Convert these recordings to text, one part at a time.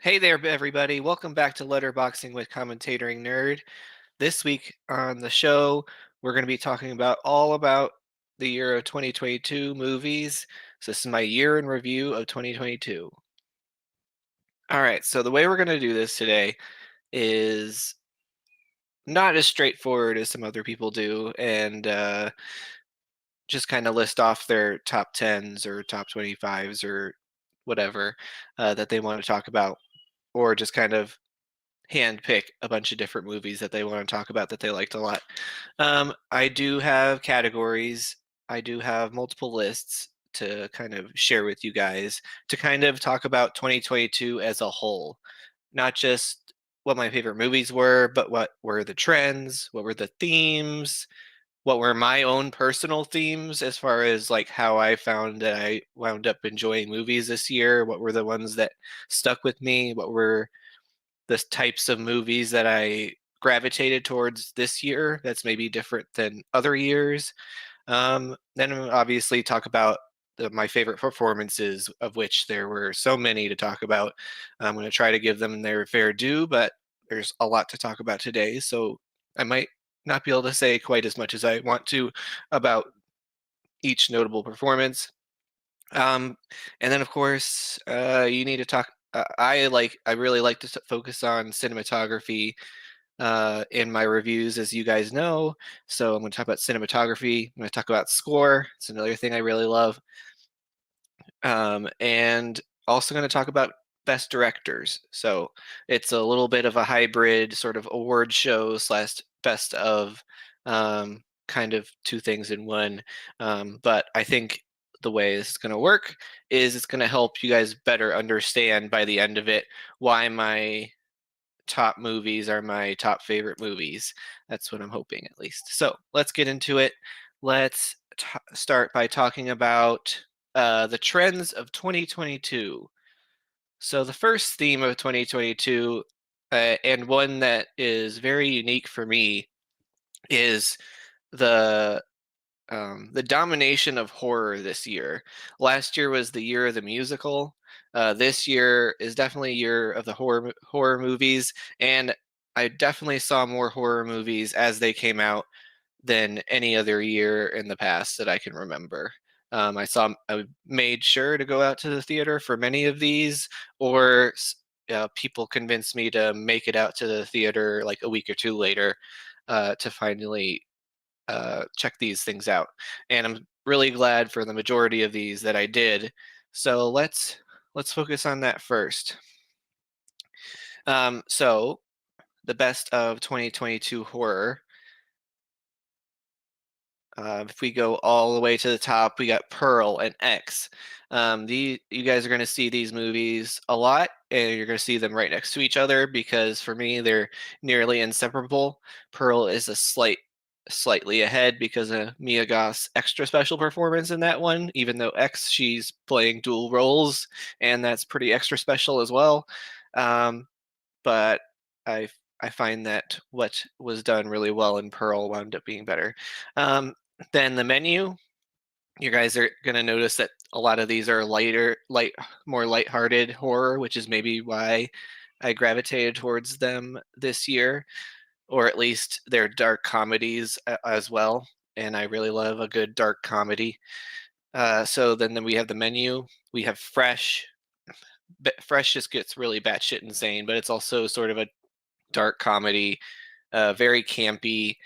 Hey there, everybody. Welcome back to Letterboxing with Commentating Nerd. This week on the show, we're going to be talking about the year of 2022 movies. So this is my year in review of 2022. All right, so the way we're going to do this today is not as straightforward as some other people do, and just kind of list off their top 10s or top 25s or whatever that they want to talk about, or just kind of hand pick a bunch of different movies that they want to talk about that they liked a lot. I do have categories. I do have multiple lists to kind of share with you guys to kind of talk about 2022 as a whole, not just what my favorite movies were, but what were the trends, what were the themes, what were my own personal themes as far as like how I found that I wound up enjoying movies this year, what were the ones that stuck with me, what were the types of movies that I gravitated towards this year that's maybe different than other years. Then obviously talk about my favorite performances, of which there were so many to talk about. I'm going to try to give them their fair due, but there's a lot to talk about today, so I might not be able to say quite as much as I want to about each notable performance. Um, and then of course, you need to talk. I really like to focus on cinematography in my reviews, as you guys know. So I'm going to talk about cinematography. I'm going to talk about score. It's another thing I really love. And also going to talk about best directors. So it's a little bit of a hybrid sort of award show slash best of kind of two things in one. But I think the way this is going to work is it's going to help you guys better understand by the end of it why my top movies are my top favorite movies. That's what I'm hoping, at least. So let's get into it. Let's start by talking about the trends of 2022. So the first theme of 2022, and one that is very unique for me, is the the domination of horror this year. Last year was the year of the musical. This year is definitely a year of the horror movies, and I definitely saw more horror movies as they came out than any other year in the past that I can remember. I made sure to go out to the theater for many of these, or people convinced me to make it out to the theater like a week or two later to finally check these things out. And I'm really glad for the majority of these that I did. So let's focus on that first. So the best of 2022 horror. If we go all the way to the top, we got Pearl and X. You guys are going to see these movies a lot, and you're going to see them right next to each other because for me they're nearly inseparable. Pearl is slightly ahead because of Mia Goth's extra special performance in that one. Even though X, she's playing dual roles, and that's pretty extra special as well. But I I find that what was done really well in Pearl wound up being better. Then the menu, you guys are gonna notice that a lot of these are more lighthearted horror, which is maybe why I gravitated towards them this year, or at least they're dark comedies as well. And I really love a good dark comedy. So then we have the menu. We have Fresh. Fresh just gets really batshit insane, but it's also sort of a dark comedy, very campy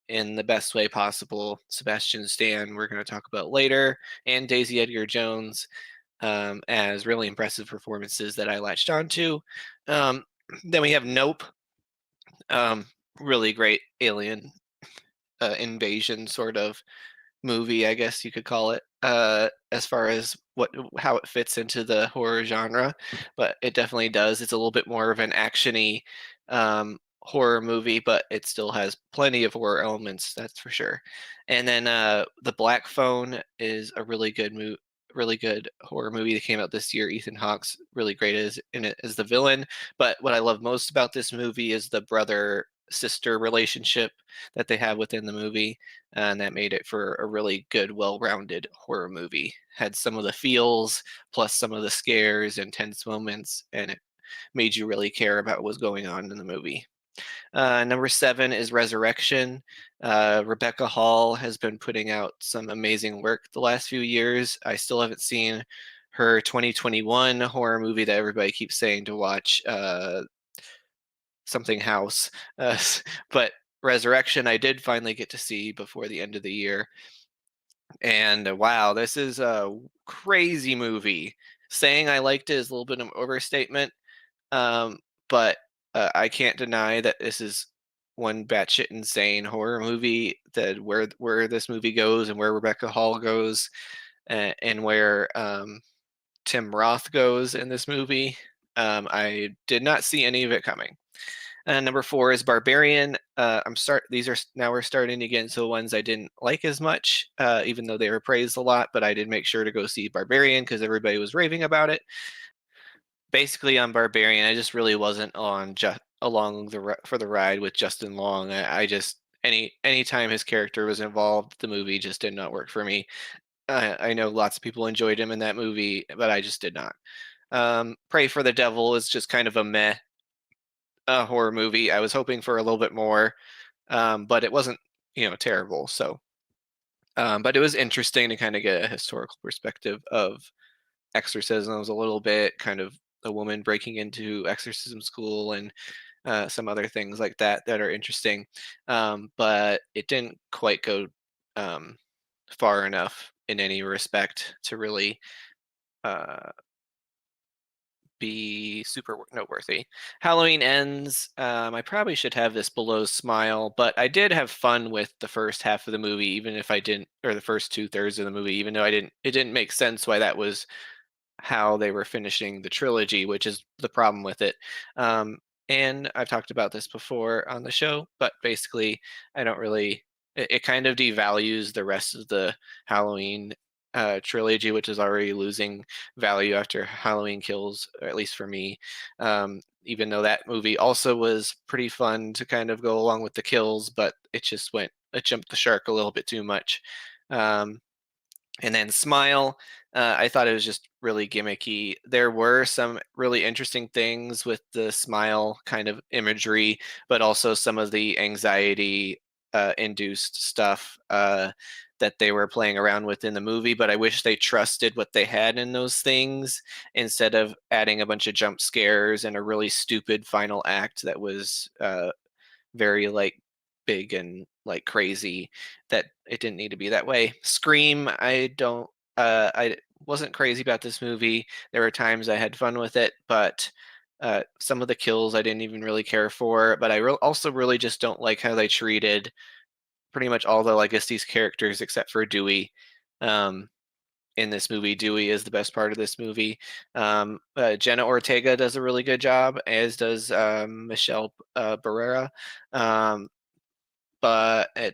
in the best way possible. Sebastian Stan, we're going to talk about later, and Daisy Edgar Jones as really impressive performances that I latched onto. Um, then we have Nope, um, really great alien invasion sort of movie, I guess you could call it, as far as how it fits into the horror genre, but it definitely does. It's a little bit more of an actiony horror movie, but it still has plenty of horror elements, that's for sure. And then The Black Phone is a really good horror movie that came out this year. Ethan Hawke's really great in it as the villain, but what I love most about this movie is the brother sister relationship that they have within the movie, and that made it for a really good, well-rounded horror movie. Had some of the feels, plus some of the scares and tense moments, and made you really care about what was going on in the movie. Number 7 is Resurrection. Rebecca Hall has been putting out some amazing work the last few years. I still haven't seen her 2021 horror movie that everybody keeps saying to watch, something House. Uh, but Resurrection, I did finally get to see before the end of the year. And wow, this is a crazy movie. Saying I liked it is a little bit of an overstatement, but I can't deny that this is one batshit insane horror movie. That where this movie goes and where Rebecca Hall goes, and where Tim Roth goes in this movie. I did not see any of it coming. Number 4 is Barbarian. These are now we're starting to get into the ones I didn't like as much, even though they were praised a lot. But I did make sure to go see Barbarian because everybody was raving about it. Basically, on Barbarian, I just really wasn't on just along for the ride with Justin Long. I just anytime his character was involved, the movie just did not work for me. I know lots of people enjoyed him in that movie, but I just did not. Pray for the Devil is just kind of a meh horror movie. I was hoping for a little bit more, but it wasn't, terrible. So, but it was interesting to kind of get a historical perspective of exorcisms a little bit, kind of a woman breaking into exorcism school and some other things like that that are interesting. But it didn't quite go um, far enough in any respect to really uh, be super noteworthy. Halloween Ends. I probably should have this below Smile, but I did have fun with the first half of the movie, even if I didn't, or the first 2/3 of the movie, even though I didn't. It didn't make sense why that was how they were finishing the trilogy, which is the problem with it. Um, and I've talked about this before on the show, but basically, I don't really. It kind of devalues the rest of the Halloween trilogy, which is already losing value after Halloween Kills, or at least for me. Even though that movie also was pretty fun to kind of go along with the kills, but it jumped the shark a little bit too much. Um, and then Smile, I thought it was just really gimmicky. There were some really interesting things with the Smile kind of imagery, but also some of the anxiety induced stuff that they were playing around with in the movie. But I wish they trusted what they had in those things instead of adding a bunch of jump scares and a really stupid final act that was very like big and like crazy, that it didn't need to be that way. Scream, I wasn't crazy about this movie. There were times I had fun with it, but some of the kills I didn't even really care for. But also really just don't like how they treated pretty much all the Legacy's characters except for Dewey. Um, in this movie, Dewey is the best part of this movie. Jenna Ortega does a really good job, as does Michelle Barrera. Um, but a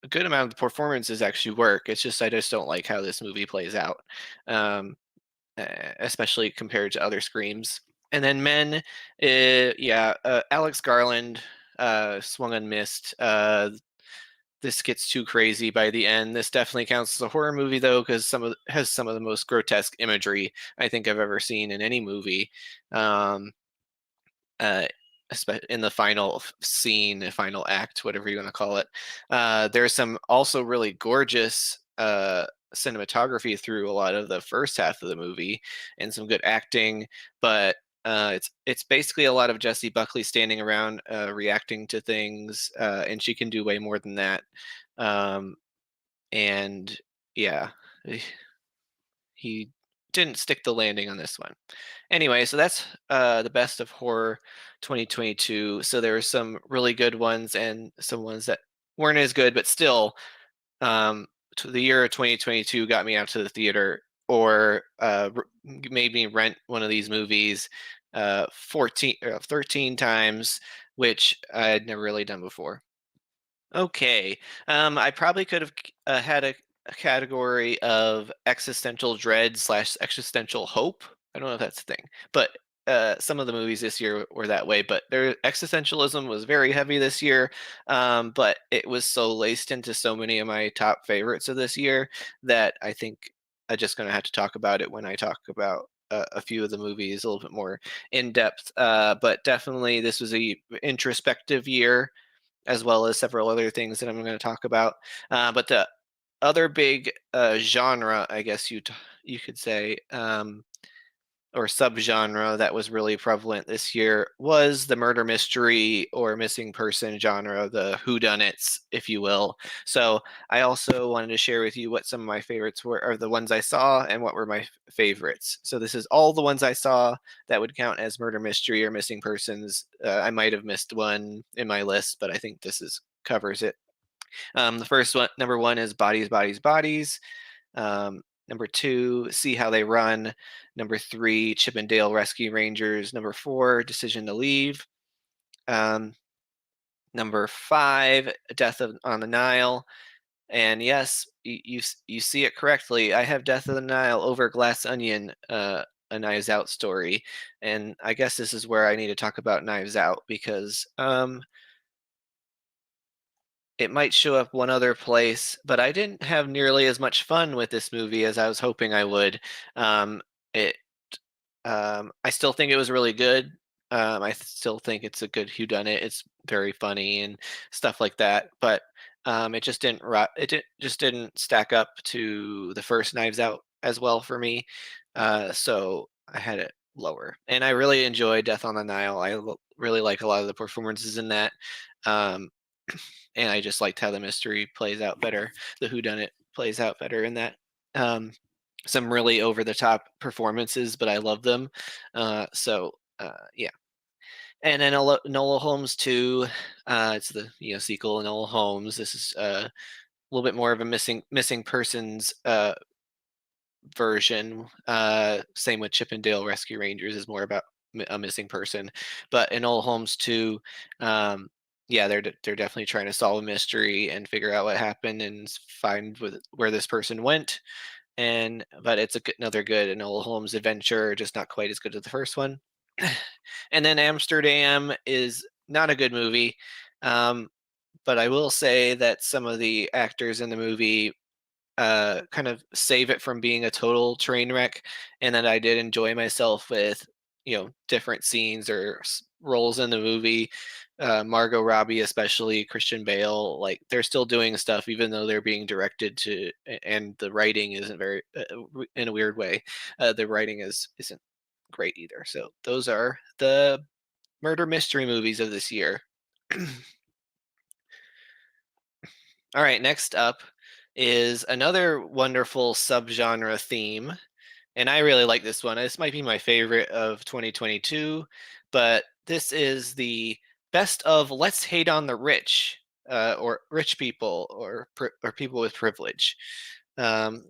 good amount of the performances actually work. It's just I just don't like how this movie plays out, um, especially compared to other Screams. And then Men, yeah, Alex Garland swung and missed. This gets too crazy by the end. This definitely counts as a horror movie though, because has some of the most grotesque imagery I think I've ever seen in any movie. Um, uh, in the final scene, final act, whatever you want to call it. There's some also really gorgeous cinematography through a lot of the first half of the movie and some good acting, but it's basically a lot of Jessie Buckley standing around reacting to things, and she can do way more than that. Um, and yeah, he didn't stick the landing on this one. Anyway, so that's the best of horror 2022. So there were some really good ones and some ones that weren't as good, but still, the year of 2022 got me out to the theater or made me rent one of these movies 14 or 13 times, which I had never really done before. Okay. I probably could have had a category of existential dread slash existential hope. I don't know if that's a thing, but some of the movies this year were that way. But their existentialism was very heavy this year, but it was so laced into so many of my top favorites of this year that I think I'm just going to have to talk about it when I talk about a few of the movies a little bit more in depth. But definitely, this was a introspective year, as well as several other things that I'm going to talk about. But the other big genre, I guess you could say, or subgenre that was really prevalent this year was the murder mystery or missing person genre, the whodunits, if you will. So I also wanted to share with you what some of my favorites were, or the ones I saw, and what were my favorites. So this is all the ones I saw that would count as murder mystery or missing persons. I might have missed one in my list, but I think this is covers it. The first one, number one, is Bodies, Bodies, Bodies. Number two, See How They Run. Number three, Chip and Dale Rescue Rangers. Number four, Decision to Leave. Um, Number five, on the Nile. And yes, you see it correctly. I have Death of the Nile over Glass Onion, a Knives Out story. And I guess this is where I need to talk about Knives Out, because it might show up one other place, but I didn't have nearly as much fun with this movie as I was hoping I would. Um, it, I still think it was really good. I still think it's a good whodunit. It's very funny and stuff like that, but it just just didn't stack up to the first Knives Out as well for me. So I had it lower, and I really enjoyed Death on the Nile. Really like a lot of the performances in that. Um, and I just liked how the mystery plays out better. The whodunit plays out better in that. Some really over the top performances, but I love them. Yeah. And then Enola Holmes 2. It's the sequel, Enola Holmes. This is a little bit more of a missing persons version. Same with Chip and Dale Rescue Rangers, is more about a missing person, but Enola Holmes 2, yeah, they're definitely trying to solve a mystery and figure out what happened and find where this person went. But it's another good Enola Holmes adventure, just not quite as good as the first one. And then Amsterdam is not a good movie, um, but I will say that some of the actors in the movie kind of save it from being a total train wreck, and that I did enjoy myself with different scenes or roles in the movie. Margot Robbie, especially Christian Bale, like they're still doing stuff even though they're being directed to, and the writing isn't very, in a weird way, the writing isn't great either. So those are the murder mystery movies of this year. All right, next up is another wonderful subgenre theme, and I really like this one. This might be my favorite of 2022, but this is the best of Let's Hate on the Rich, or rich people, or people with privilege.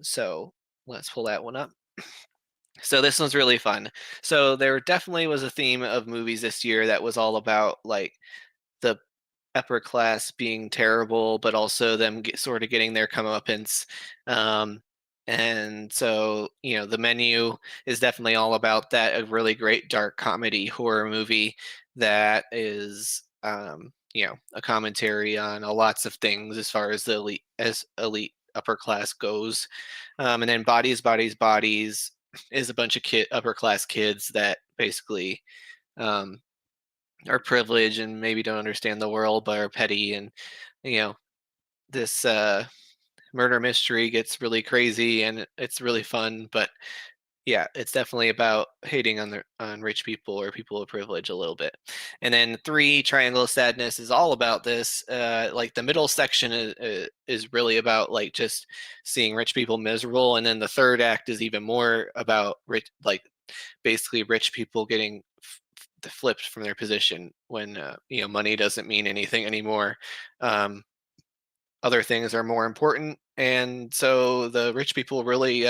So let's pull that one up. So this one's really fun. So there definitely was a theme of movies this year that was all about like the upper class being terrible, but also them sort of getting their comeuppance. Um, and so, The Menu is definitely all about that. A really great dark comedy horror movie that is, a commentary on lots of things as far as elite upper class goes. And then Bodies, Bodies, Bodies is a bunch of upper class kids that basically, um, are privileged and maybe don't understand the world, but are petty, and you know this murder mystery gets really crazy and it's really fun. But yeah, it's definitely about hating on rich people or people of privilege a little bit. And then three, Triangle of Sadness, is all about this. Like the middle section is really about like just seeing rich people miserable, and then the third act is even more about basically rich people getting flipped from their position when money doesn't mean anything anymore. Um, Other things are more important, and so the rich people really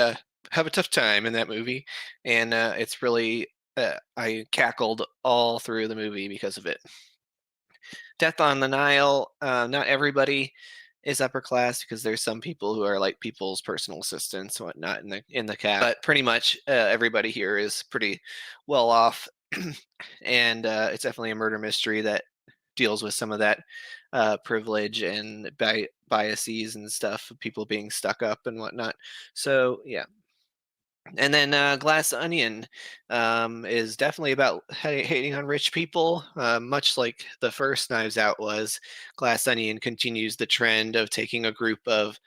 have a tough time in that movie, and it's really, I cackled all through the movie because of it. Death on the Nile. Not everybody is upper class, because there's some people who are like people's personal assistants and whatnot in the cast. But pretty much everybody here is pretty well off, and it's definitely a murder mystery that deals with some of that privilege and biases and stuff, of people being stuck up and whatnot. So yeah. And then Glass Onion is definitely about hating on rich people, much like the first Knives Out was. Glass Onion continues the trend of taking a group of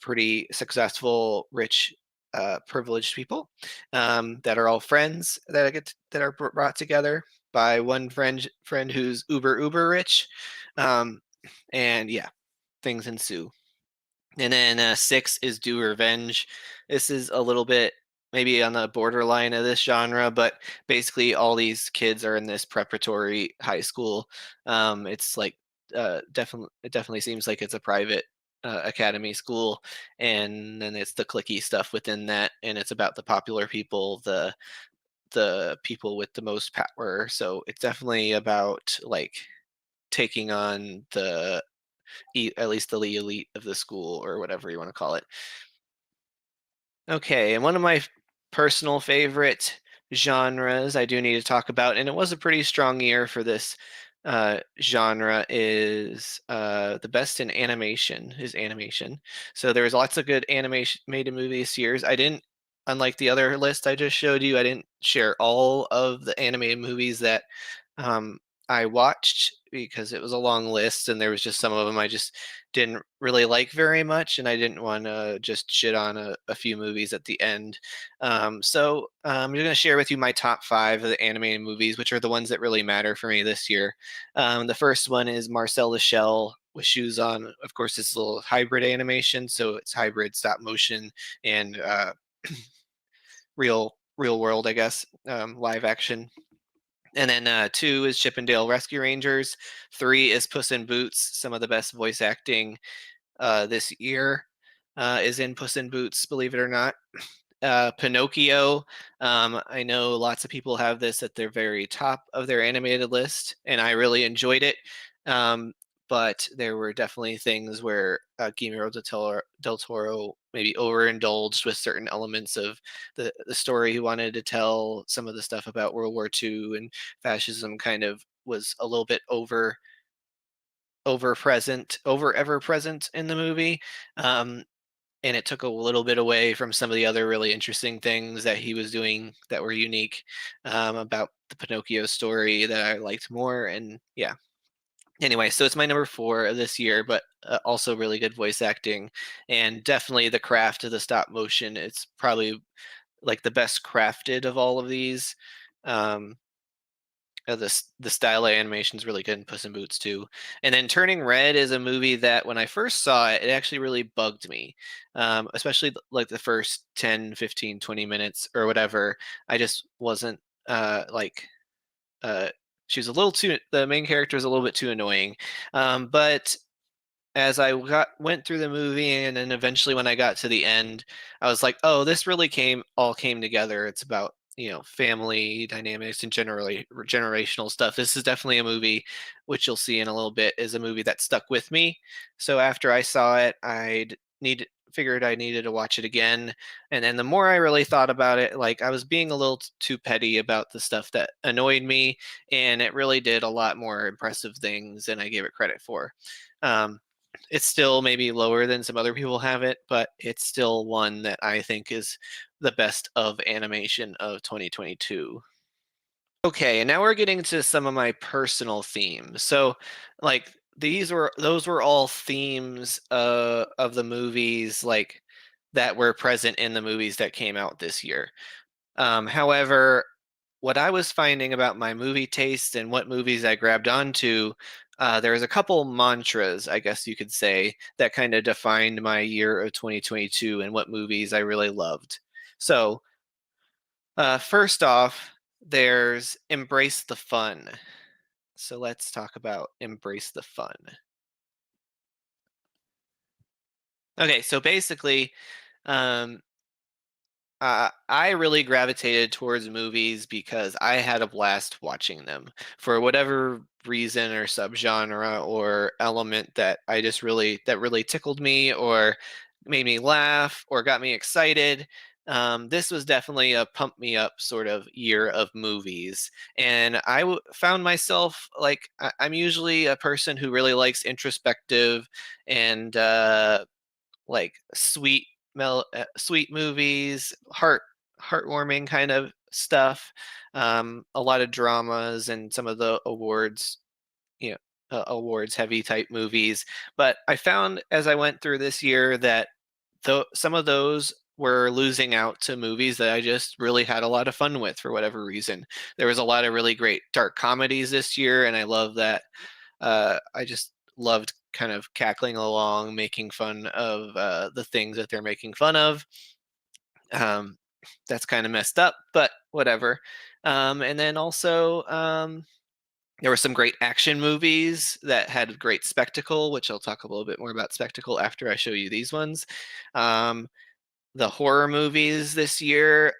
pretty successful, rich, privileged people that are all friends that are brought together by one friend who's uber rich, um, and yeah, things ensue. And then 6 is Do Revenge. This is a little bit maybe on the borderline of this genre, but basically all these kids are in this preparatory high school. It's like it definitely seems like it's a private academy school, and then it's the clicky stuff within that, and it's about the popular people, the people with the most power. So it's definitely about like taking on the at least the elite of the school or whatever you want to call it. Okay, and one of my personal favorite genres I do need to talk about, and it was a pretty strong year for this genre, is the best in animation is animation. So there was lots of good animated movies years. I didn't, unlike the other list I just showed you, I didn't share all of the animated movies that um, I watched because it was a long list, and there was just some of them I just didn't really like very much, and I didn't want to just shit on a few movies at the end. I'm going to share with you my top 5 of the animated movies, which are the ones that really matter for me this year. The first one is Marcel the Shell with shoes on. Of course, it's a little hybrid animation, so it's hybrid stop motion and real world, I guess, live action. And then 2 is Chippendale Rescue Rangers. 3 is Puss in Boots. Some of the best voice acting this year is in Puss in Boots, believe it or not. Pinocchio. I know lots of people have this at their very top of their animated list, and I really enjoyed it. Um, but there were definitely things where Guillermo del Toro maybe overindulged with certain elements of the story he wanted to tell. Some of the stuff about World War II and fascism kind of was a little bit over ever present in the movie. Um, and it took a little bit away from some of the other really interesting things that he was doing that were unique about the Pinocchio story that I liked more. And yeah, anyway, so it's my number 4 of this year, but also really good voice acting and definitely the craft of the stop motion. It's probably like the best crafted of all of these. Um, the style of animation is really good in Puss in Boots too. And then Turning Red is a movie that when I first saw it, it actually really bugged me, especially like the first 10, 15, 20 minutes or whatever. I just wasn't like she was a little too the main character is a little bit too annoying. But as I went through the movie and then eventually when I got to the end, I was like, oh, this really came together. It's about, family dynamics and generally generational stuff. This is definitely a movie, which you'll see in a little bit, is a movie that stuck with me. So after I saw it, figured I needed to watch it again. And then the more I really thought about it, like I was being a little too petty about the stuff that annoyed me, and it really did a lot more impressive things than I gave it credit for. Um, it's still maybe lower than some other people have it, but it's still one that I think is the best of animation of 2022. Okay, and now we're getting to some of my personal themes. So, like those were all themes of the movies like that were present in the movies that came out this year. However, what I was finding about my movie taste and what movies I grabbed onto, there's a couple mantras, I guess you could say, that kind of defined my year of 2022 and what movies I really loved. So, first off, there's embrace the fun. So let's talk about embrace the fun. Okay, so basically, um, I really gravitated towards movies because I had a blast watching them for whatever reason or subgenre or element that really tickled me or made me laugh or got me excited. This was definitely a pump me up sort of year of movies, and found myself like I'm usually a person who really likes introspective and like sweet movies, heartwarming kind of stuff. A lot of dramas and some of the awards, you know, awards heavy type movies. But I found as I went through this year that some of those were losing out to movies that I just really had a lot of fun with for whatever reason. There was a lot of really great dark comedies this year, and I love that. I just loved kind of cackling along, making fun of the things that they're making fun of. Um, that's kind of messed up, but whatever. And then also, there were some great action movies that had great spectacle, which I'll talk a little bit more about spectacle after I show you these ones. Um, the horror movies this year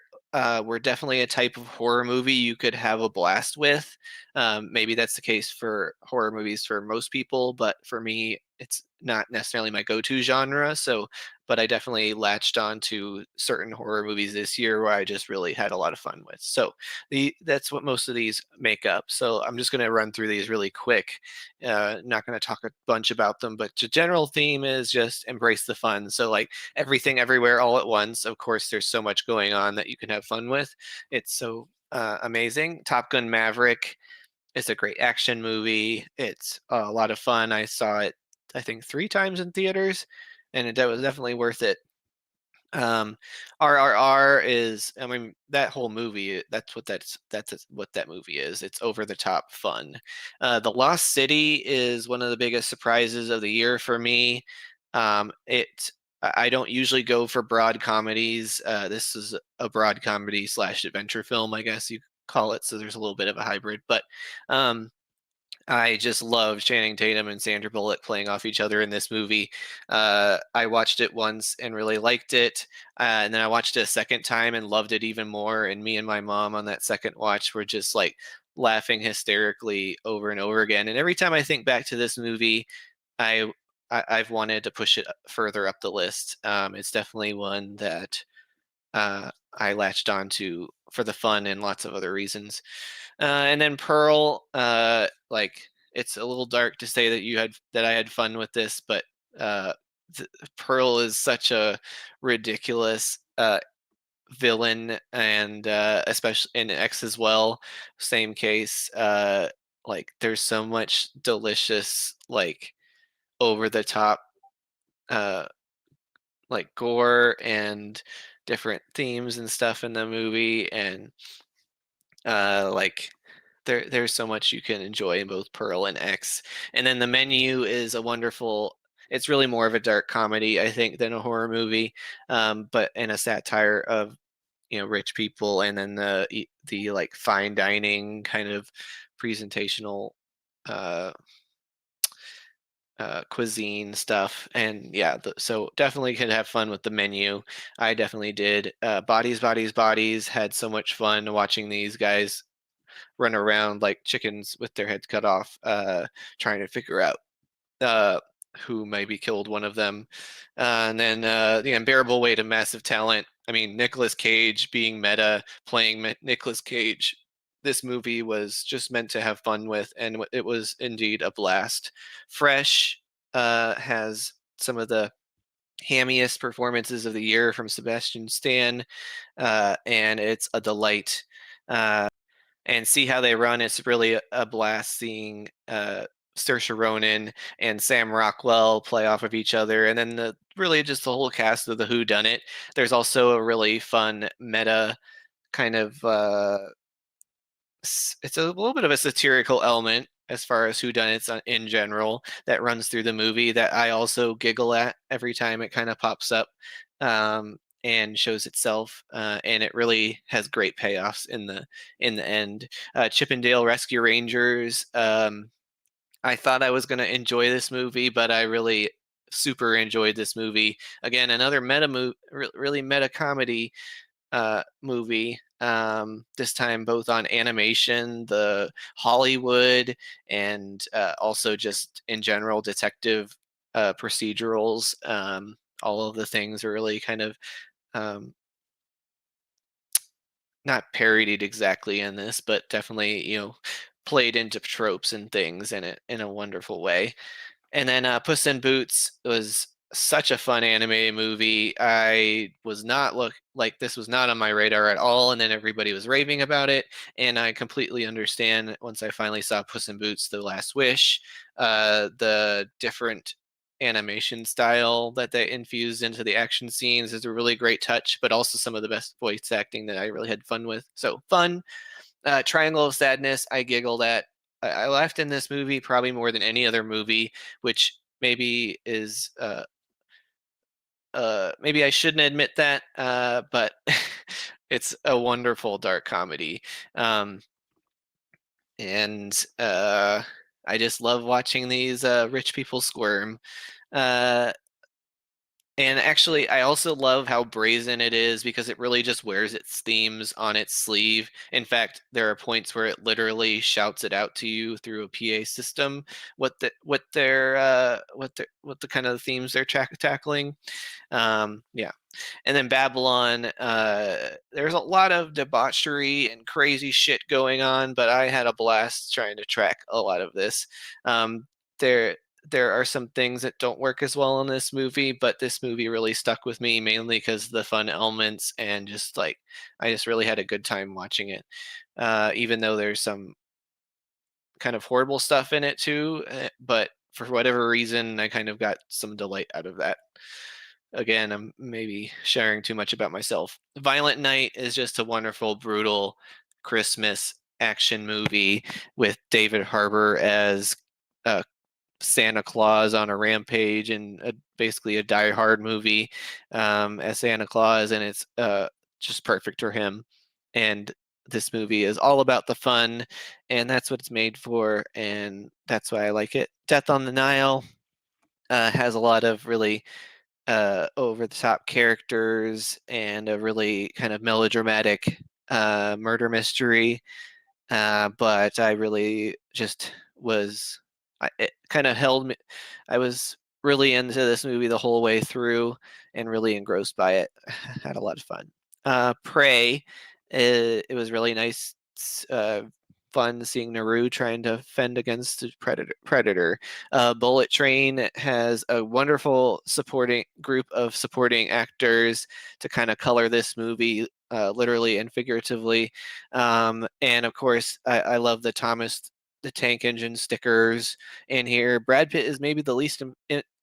were definitely a type of horror movie you could have a blast with. Maybe that's the case for horror movies for most people, but for me, it's not necessarily my go-to genre. So, but I definitely latched on to certain horror movies this year where I just really had a lot of fun with. So, that's what most of these make up. So, I'm just going to run through these really quick. Not going to talk a bunch about them, but the general theme is just embrace the fun. So, like everything, everywhere, all at once. Of course, there's so much going on that you can have fun with. It's so amazing. Top Gun Maverick is a great action movie. It's a lot of fun. I saw it, I think, 3 times in theaters, and it was definitely worth it. RRR is, I mean, that whole movie, that's what that movie is. It's over the top fun. The Lost City is one of the biggest surprises of the year for me. I don't usually go for broad comedies. This is a broad comedy slash adventure film, I guess you call it. So there's a little bit of a hybrid, but um, I just love Channing Tatum and Sandra Bullock playing off each other in this movie. I watched it once and really liked it, and then I watched it a second time and loved it even more. And me and my mom on that second watch were just like laughing hysterically over and over again. And every time I think back to this movie, I, I've wanted to push it further up the list. It's definitely one that I latched on to for the fun and lots of other reasons. And then Pearl, like it's a little dark to say that I had fun with this, but uh, Pearl is such a ridiculous villain, and especially in X as well. Same case. Like there's so much delicious, like over the top, uh, like gore and different themes and stuff in the movie, and like there's so much you can enjoy in both Pearl and X. And then The Menu is a wonderful. It's really more of a dark comedy, I think, than a horror movie, but in a satire of rich people, and then the like fine dining kind of presentational uh, cuisine stuff. And yeah, so definitely could have fun with The Menu. I definitely did. Bodies, Bodies, Bodies had so much fun watching these guys run around like chickens with their heads cut off, trying to figure out uh, who maybe killed one of them. And then The Unbearable Weight of Massive Talent. I mean, Nicolas Cage being meta, playing Nicolas Cage. This movie was just meant to have fun with, and it was indeed a blast. Fresh has some of the hammiest performances of the year from Sebastian Stan, and it's a delight. And see how they run. It's really a blast seeing Saoirse Ronan and Sam Rockwell play off of each other, and then really just the whole cast of the Who Done It. There's also a really fun meta kind of it's a little bit of a satirical element as far as whodunits in general that runs through the movie that I also giggle at every time it kind of pops up and shows itself, and it really has great payoffs in the end. Chippendale Rescue Rangers. I thought I was going to enjoy this movie, but I really super enjoyed this movie. Again, another really meta comedy movie. This time both on animation, the Hollywood, and also just in general detective procedurals. All of the things are really kind of um, not parodied exactly in this, but definitely played into tropes and things in a wonderful way. And then Puss in Boots was such a fun anime movie. I was not this was not on my radar at all, and then everybody was raving about it, and I completely understand once I finally saw Puss in Boots: The Last Wish, the different animation style that they infused into the action scenes is a really great touch, but also some of the best voice acting that I really had fun with. So fun. Triangle of Sadness, I giggled at. I laughed in this movie probably more than any other movie, which maybe is maybe I shouldn't admit that, but it's a wonderful dark comedy. Um, and I just love watching these rich people squirm. Uh, and actually, I also love how brazen it is because it really just wears its themes on its sleeve. In fact, there are points where it literally shouts it out to you through a PA system what the kind of themes they're tackling. Yeah. And then Babylon, there's a lot of debauchery and crazy shit going on, but I had a blast trying to track a lot of this. Um, there, there are some things that don't work as well in this movie, but this movie really stuck with me mainly because the fun elements and just like I just really had a good time watching it. Even though there's some kind of horrible stuff in it too, but for whatever reason, I kind of got some delight out of that. Again, I'm maybe sharing too much about myself. Violent Night is just a wonderful, brutal Christmas action movie with David Harbour as uh, Santa Claus on a rampage and basically a Die Hard movie as Santa Claus, and it's just perfect for him. And this movie is all about the fun, and that's what it's made for, and that's why I like it. Death on the Nile has a lot of really over the top characters and a really kind of melodramatic murder mystery. But I really just was, it kind of held me. I was really into this movie the whole way through and really engrossed by it. Had a lot of fun. Prey, it was really nice. Fun seeing Naru trying to fend against the predator. Bullet Train has a wonderful supporting group of supporting actors to kind of color this movie, literally and figuratively. And of course, I love the Thomas the Tank Engine stickers in here. Brad Pitt is maybe the least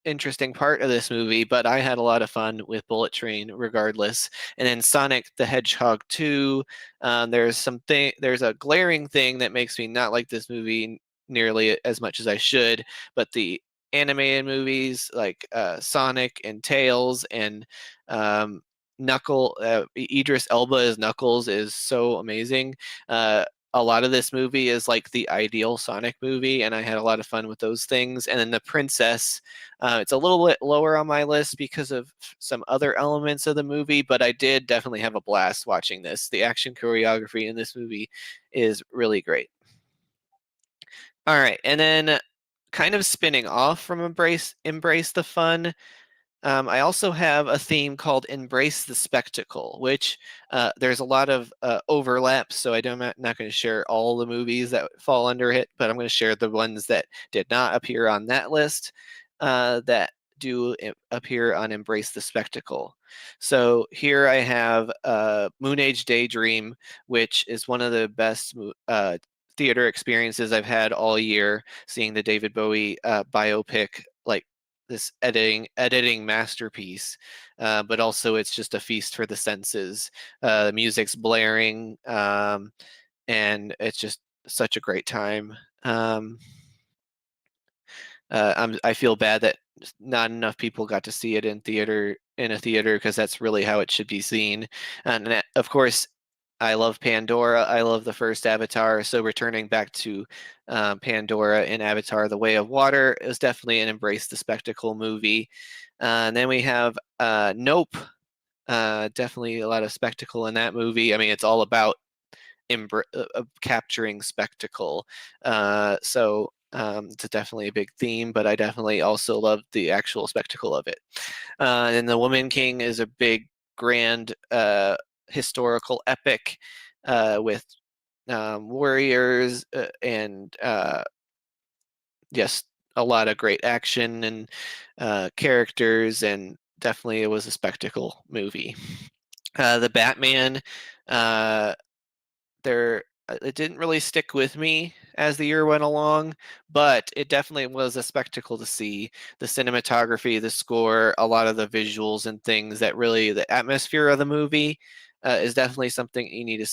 interesting part of this movie, but I had a lot of fun with Bullet Train regardless. And then Sonic the Hedgehog 2, there's a glaring thing that makes me not like this movie nearly as much as I should, but the animated movies like Sonic and Tails and Idris Elba as Knuckles is so amazing. A lot of this movie is like the ideal Sonic movie, and I had a lot of fun with those things. And then the princess, it's a little bit lower on my list because of some other elements of the movie, but I did definitely have a blast watching this. The action choreography in this movie is really great. All right, and then kind of spinning off from embrace the fun. I also have a theme called Embrace the Spectacle, which there's a lot of overlap, so I'm not going to share all the movies that fall under it, but I'm going to share the ones that did not appear on that list that do appear on Embrace the Spectacle. So here I have Moon Age Daydream, which is one of the best theater experiences I've had all year, seeing the David Bowie biopic like this editing masterpiece, but also it's just a feast for the senses. The music's blaring, and it's just such a great time. I feel bad that not enough people got to see it in a theater because that's really how it should be seen. And of course, I love Pandora. I love the first Avatar. So returning back to Pandora in Avatar: The Way of Water is definitely an embrace the spectacle movie. And then we have Nope. Definitely a lot of spectacle in that movie. I mean, it's all about capturing spectacle. So it's definitely a big theme, but I definitely also love the actual spectacle of it. And The Woman King is a big, grand historical epic with warriors and yes, a lot of great action and characters, and definitely it was a spectacle movie. The Batman, uh, there it didn't really stick with me as the year went along, but it definitely was a spectacle to see. The cinematography, the score, a lot of the visuals and things that really the atmosphere of the movie is definitely something you needed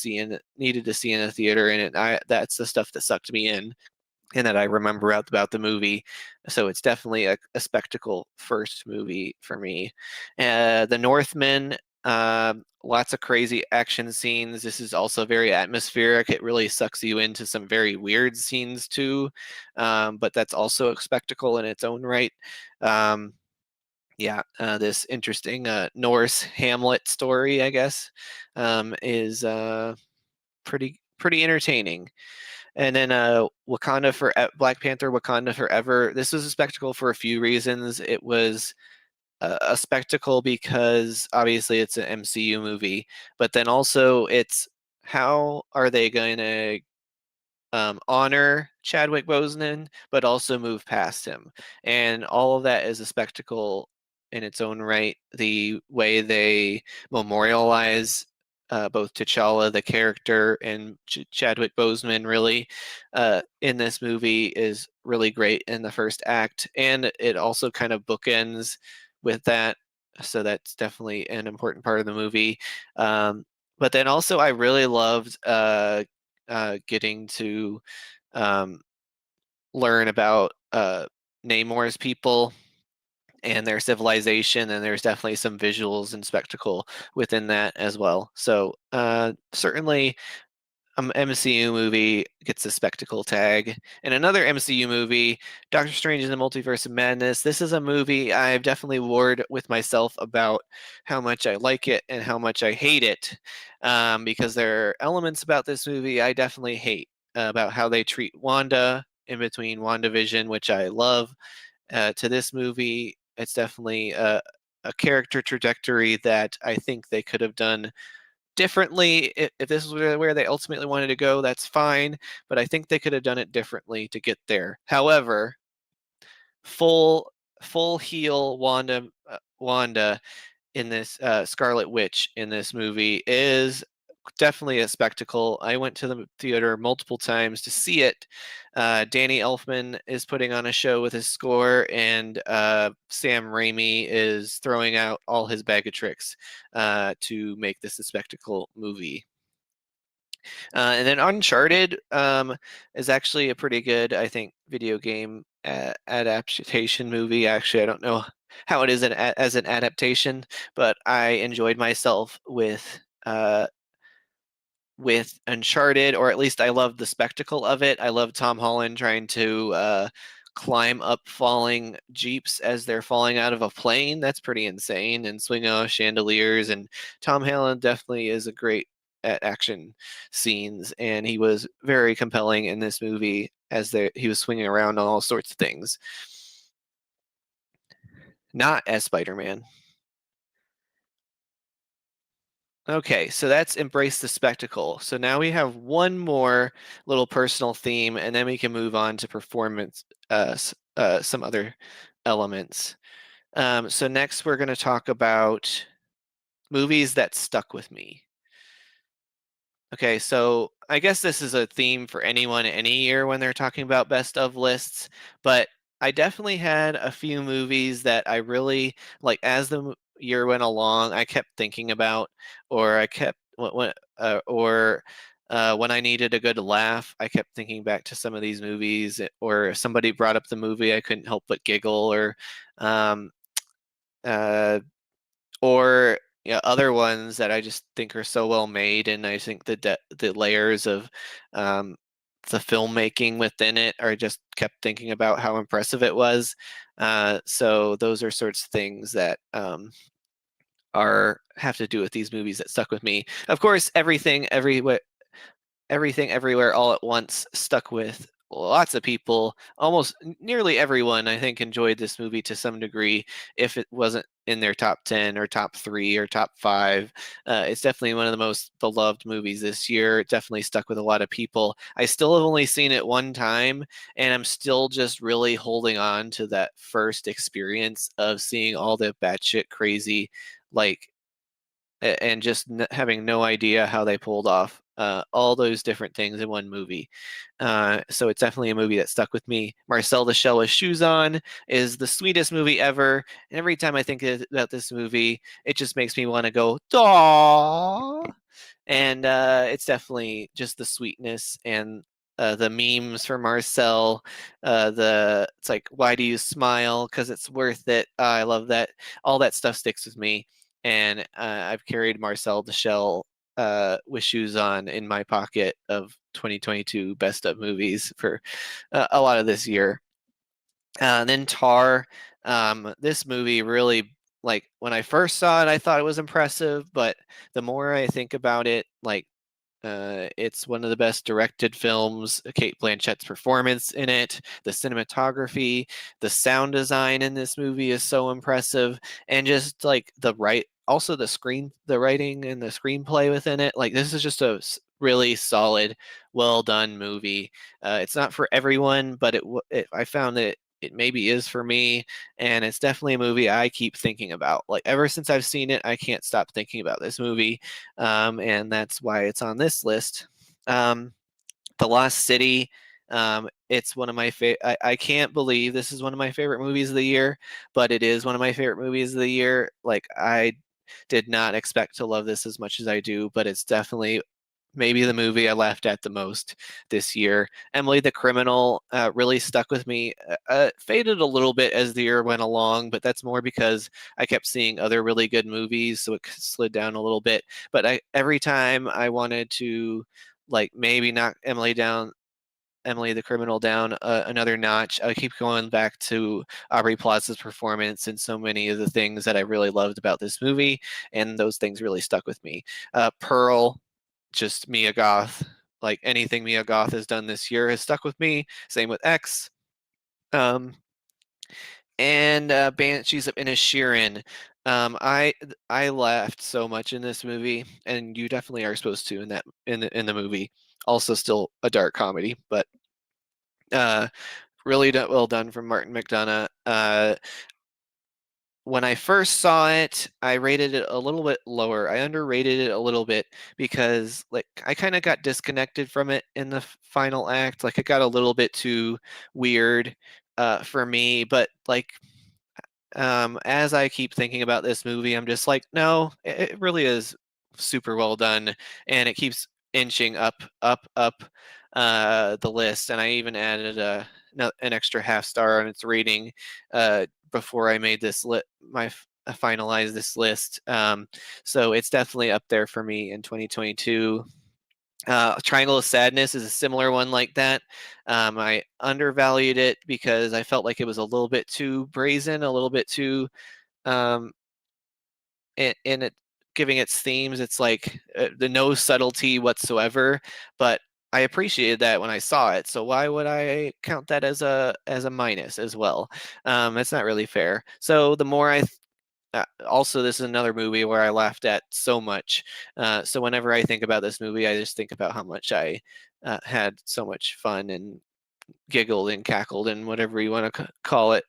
to see in a theater, and that's the stuff that sucked me in and that I remember about the movie. So it's definitely a spectacle first movie for me. The Northman, lots of crazy action scenes. This is also very atmospheric. It really sucks you into some very weird scenes too, but that's also a spectacle in its own right. Um, yeah, this interesting Norse Hamlet story, I guess, is pretty entertaining. And then Black Panther Wakanda Forever. This was a spectacle for a few reasons. It was a spectacle because obviously it's an MCU movie, but then also it's how are they going to honor Chadwick Boseman, but also move past him. And all of that is a spectacle in its own right. The way they memorialize both T'Challa, the character, and Chadwick Boseman, really, in this movie is really great in the first act. And it also kind of bookends with that. So that's definitely an important part of the movie. Um, but then also, I really loved getting to um, learn about Namor's people and their civilization, and there's definitely some visuals and spectacle within that as well. So certainly MCU movie gets a spectacle tag. And another MCU movie, Doctor Strange in the Multiverse of Madness. This is a movie I've definitely warred with myself about how much I like it and how much I hate it, because there are elements about this movie I definitely hate, about how they treat Wanda in between WandaVision, which I love, to this movie. It's definitely a character trajectory that I think they could have done differently. If this is where they ultimately wanted to go, that's fine, but I think they could have done it differently to get there. However, full full heel Wanda in this Scarlet Witch in this movie is definitely a spectacle. I went to the theater multiple times to see it. Danny Elfman is putting on a show with his score, and Sam Raimi is throwing out all his bag of tricks to make this a spectacle movie. And then Uncharted is actually a pretty good, I think, video game adaptation movie. Actually, I don't know how it is as an adaptation, but I enjoyed myself with Uncharted, or at least I loved the spectacle of it. I love Tom Holland trying to climb up falling jeeps as they're falling out of a plane. That's pretty insane, and swing off chandeliers. And Tom Holland definitely is a great at action scenes, and he was very compelling in this movie as he was swinging around on all sorts of things. Not as Spider-Man. Okay, so that's embrace the spectacle. So now we have one more little personal theme, and then we can move on to performance, some other elements. So next we're going to talk about movies that stuck with me. Okay, so I guess this is a theme for anyone any year when they're talking about best of lists, but I definitely had a few movies that I really like as the year went along. I kept thinking about, or I kept or when I needed a good laugh, I kept thinking back to some of these movies, or if somebody brought up the movie, I couldn't help but giggle, um, uh, or other ones that I just think are so well made, and I think the layers of um, the filmmaking within it are just kept thinking about how impressive it was. So those are sorts of things that are have to do with these movies that stuck with me. Of course, everything everywhere all at once stuck with lots of people, almost nearly everyone, I think, enjoyed this movie to some degree. If it wasn't in their top 10 or top 3 or top 5, it's definitely one of the most beloved movies this year. It definitely stuck with a lot of people. I still have only seen it one time, and I'm still just really holding on to that first experience of seeing all the batshit crazy, like, and just having no idea how they pulled off all those different things in one movie. So it's definitely a movie that stuck with me. Marcel the Shell with Shoes On is the sweetest movie ever. And every time I think about this movie, it just makes me want to go, "Daw." And it's definitely just the sweetness and the memes for Marcel. The It's like, why do you smile? Because it's worth it. I love that. All that stuff sticks with me, and I've carried Marcel the Shell with Shoes On in my pocket of 2022 best of movies for a lot of this year. Then Tar. This movie really, like, when I first saw it, I thought it was impressive, but the more I think about it, like, it's one of the best directed films. Kate Blanchett's performance in it, the cinematography, the sound design in this movie is so impressive, and just like also the writing and the screenplay within it. Like, this is just a really solid, well done movie. It's not for everyone, but I found that it maybe is for me, and it's definitely a movie I keep thinking about. Like, ever since I've seen it, I can't stop thinking about this movie, and that's why it's on this list. The Lost City. It's one of my favorite. I can't believe this is one of my favorite movies of the year, but it is one of my favorite movies of the year. Like, I did not expect to love this as much as I do, but it's definitely maybe the movie I laughed at the most this year. Emily the Criminal really stuck with me. Faded a little bit as the year went along, but that's more because I kept seeing other really good movies, so it slid down a little bit. But every time I wanted to, like, maybe knock Emily the Criminal down another notch, I keep going back to Aubrey Plaza's performance and so many of the things that I really loved about this movie, and those things really stuck with me. Pearl, just Mia Goth. Like, anything Mia Goth has done this year has stuck with me. Same with X. Um, and Banshees of Inisherin. I laughed so much in this movie, and you definitely are supposed to in the movie. Also, still a dark comedy, but uh, really well done from Martin McDonagh. When I first saw it, I rated it a little bit lower. I underrated it a little bit because, like, I kind of got disconnected from it in the final act. Like, it got a little bit too weird for me. But, like, as I keep thinking about this movie, I'm just like, no, it really is super well done, and it keeps inching up the list. And I even added an extra half star on its rating before I made this finalize this list. So it's definitely up there for me in 2022. Triangle of Sadness is a similar one like that. I undervalued it because I felt like it was a little bit too brazen, a little bit too um, in it giving its themes. It's like the no subtlety whatsoever. But I appreciated that when I saw it. So why would I count that as a minus as well? It's not really fair. So the more also, this is another movie where I laughed at so much. So whenever I think about this movie, I just think about how much I had so much fun and giggled and cackled and whatever you want to call it.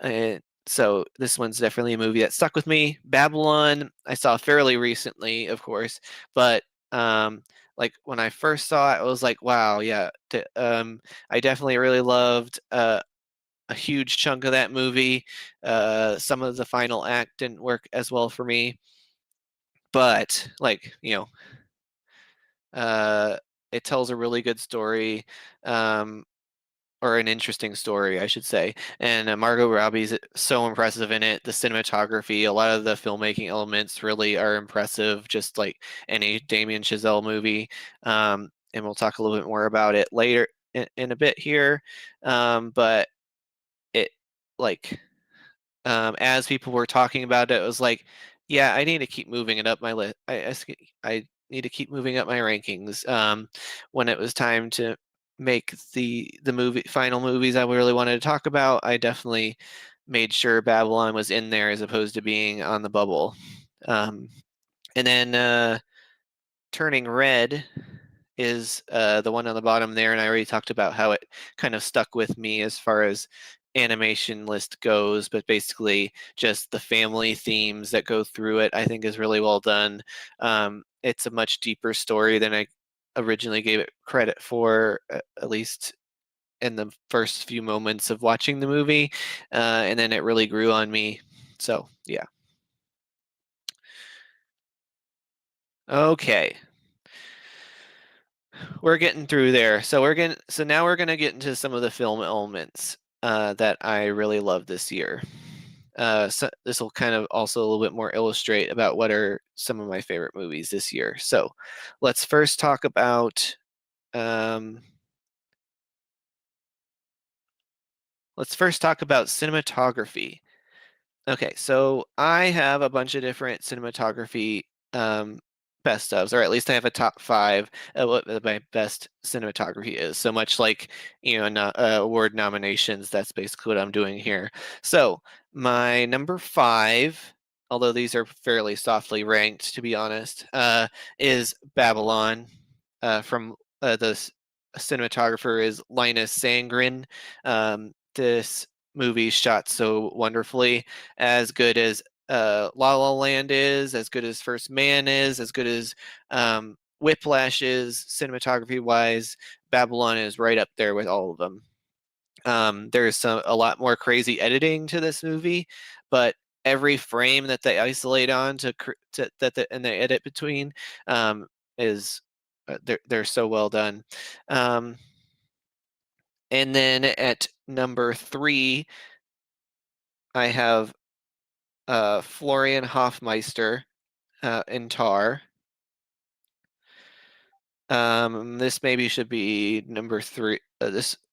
And so this one's definitely a movie that stuck with me. Babylon, I saw fairly recently, of course, but like, when I first saw it, I was like, wow, yeah. I definitely really loved a huge chunk of that movie. Some of the final act didn't work as well for me, but, like, uh, it tells a really good story, um, or an interesting story, I should say. And Margot Robbie's so impressive in it. The cinematography, a lot of the filmmaking elements really are impressive, just like any Damien Chazelle movie. And we'll talk a little bit more about it later in a bit here. But it, like, as people were talking about it, it was like, yeah, I need to keep moving it up my list. I need to keep moving up my rankings. When it was time to make the final movies I really wanted to talk about, I definitely made sure Babylon was in there as opposed to being on the bubble. And then Turning Red is the one on the bottom there, and I already talked about how it kind of stuck with me as far as animation list goes, but basically just the family themes that go through it, I think is really well done. It's a much deeper story than I originally gave it credit for, at least in the first few moments of watching the movie, and then it really grew on me. So yeah. Okay, we're getting through there. So now we're gonna get into some of the film elements that I really love this year. So this will kind of also a little bit more illustrate about what are some of my favorite movies this year. So let's first talk about um, cinematography. Okay, so I have a bunch of different cinematography um, best ofs, or at least I have a top five of what my best cinematography is. So much like, award nominations, that's basically what I'm doing here. So my number five, although these are fairly softly ranked, to be honest, is Babylon. From the cinematographer is Linus Sandgren. This movie shot so wonderfully, as good as La La Land is, as good as First Man is, as good as Whiplash is, cinematography wise. Babylon is right up there with all of them. There's a lot more crazy editing to this movie, but every frame that they isolate on and they edit between is they're so well done. Um, and then at number three, I have Florian Hofmeister in Tar. This maybe should be number three.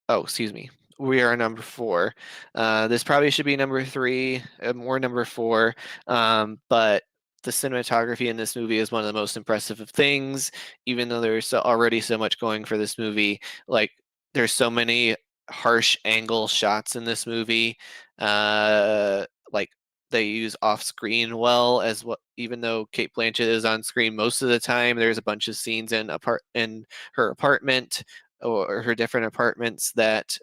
Excuse me. We are number four. This probably should be number three, or number four. But the cinematography in this movie is one of the most impressive of things, even though there's already so much going for this movie. Like, there's so many harsh angle shots in this movie. Like, they use off screen well as what, even though Kate Blanchett is on screen most of the time, there's a bunch of scenes in her apartment or her different apartments that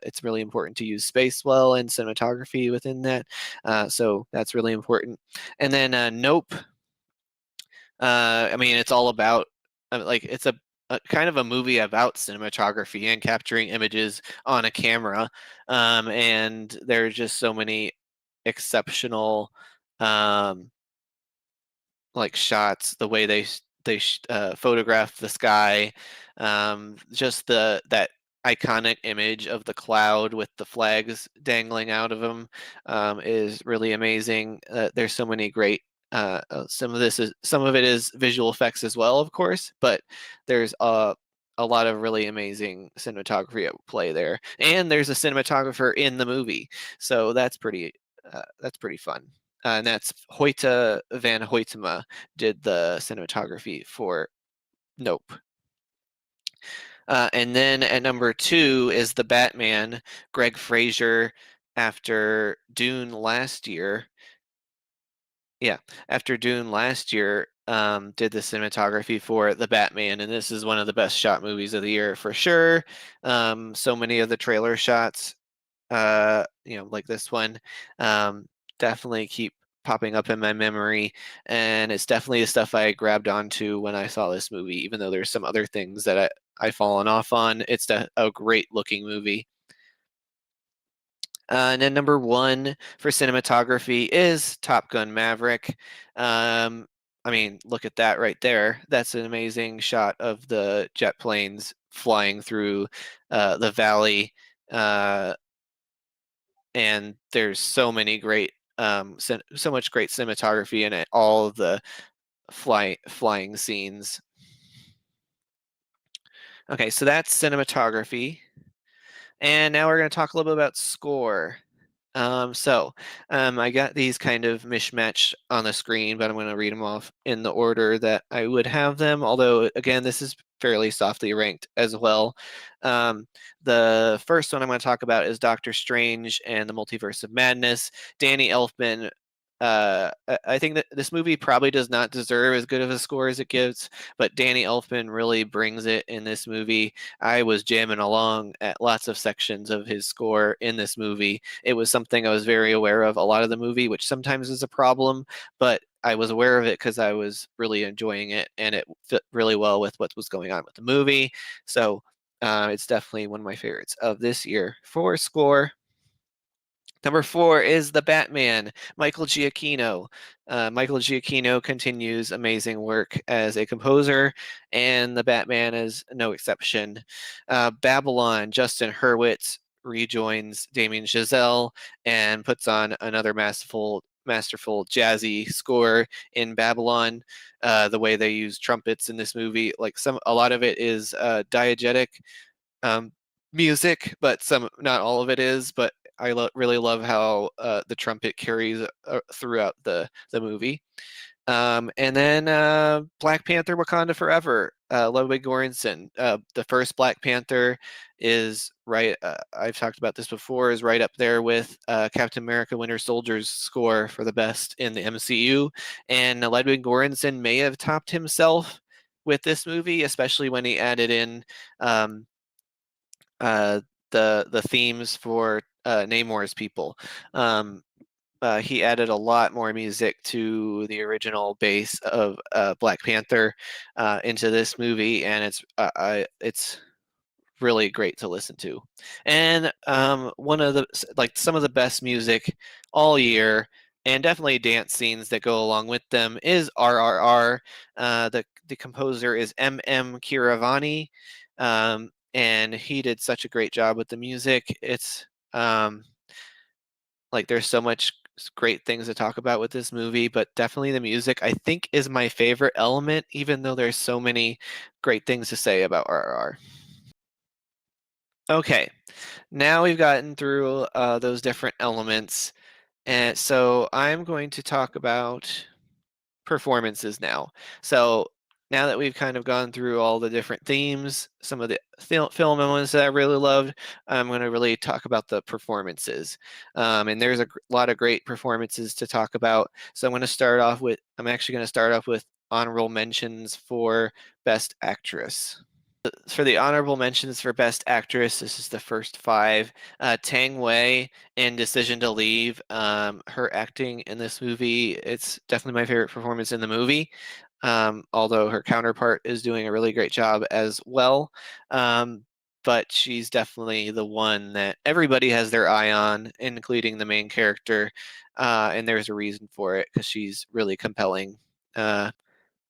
it's really important to use space well and cinematography within that. So that's really important. And then Nope. I mean, it's all about like it's a kind of a movie about cinematography and capturing images on a camera. And there's just so many exceptional um, like shots, the way they photograph the sky, just that iconic image of the cloud with the flags dangling out of them is really amazing. There's so many great. Some of it is visual effects as well, of course, but there's a lot of really amazing cinematography at play there, and there's a cinematographer in the movie, so that's pretty fun. And that's Hoyte van Hoytema did the cinematography for Nope. And then at number two is the Batman, Greg Fraser, after Dune last year. Yeah, after Dune last year, did the cinematography for the Batman, and this is one of the best shot movies of the year for sure. So many of the trailer shots like this one, um, definitely keep popping up in my memory. And it's definitely the stuff I grabbed onto when I saw this movie, even though there's some other things that I've fallen off on. It's a great looking movie. And then number one for cinematography is Top Gun Maverick. I mean, look at that right there. That's an amazing shot of the jet planes flying through the valley. And there's so many great so much great cinematography in it, all of the flying scenes. Okay, so that's cinematography, and now we're going to talk a little bit about score. I got these kind of mishmatched on the screen, but I'm going to read them off in the order that I would have them, although again, this is fairly softly ranked as well. Um, the first one I'm going to talk about is Doctor Strange and the Multiverse of Madness. Danny Elfman. I think that this movie probably does not deserve as good of a score as it gives, but Danny Elfman really brings it in this movie. I was jamming along at lots of sections of his score in this movie. It was something I was very aware of a lot of the movie, which sometimes is a problem, but I was aware of it because I was really enjoying it, and it fit really well with what was going on with the movie. So it's definitely one of my favorites of this year. For score, number 4 is The Batman, Michael Giacchino. Michael Giacchino continues amazing work as a composer, and The Batman is no exception. Babylon, Justin Hurwitz rejoins Damien Chazelle and puts on another masterful jazzy score in Babylon. The way they use trumpets in this movie, like a lot of it is diegetic um, music, but not all of it is. But I really love how the trumpet carries throughout the movie. And then Black Panther: Wakanda Forever. Ludwig Göransson. The first Black Panther is right. I've talked about this before. Is right up there with Captain America: Winter Soldier's score for the best in the MCU. And Ludwig Göransson may have topped himself with this movie, especially when he added in um, uh, the themes for Namor's people. Um, he added a lot more music to the original base of Black Panther into this movie, and it's really great to listen to. And one of the like some of the best music all year, and definitely dance scenes that go along with them is RRR. The composer is M.M. Kiravani, and he did such a great job with the music. It's like there's so much great things to talk about with this movie, but definitely the music I think is my favorite element, even though there's so many great things to say about RRR. Okay, now we've gotten through those different elements, and so I'm going to talk about performances now. So now that we've kind of gone through all the different themes, some of the film elements that I really loved, I'm going to really talk about the performances. And there's a lot of great performances to talk about. So I'm actually going to start off with honorable mentions for Best Actress. For the honorable mentions for Best Actress, this is the first 5. Tang Wei in Decision to Leave. Her acting in this movie, it's definitely my favorite performance in the movie. Although her counterpart is doing a really great job as well. But she's definitely the one that everybody has their eye on, including the main character. And there's a reason for it because she's really compelling.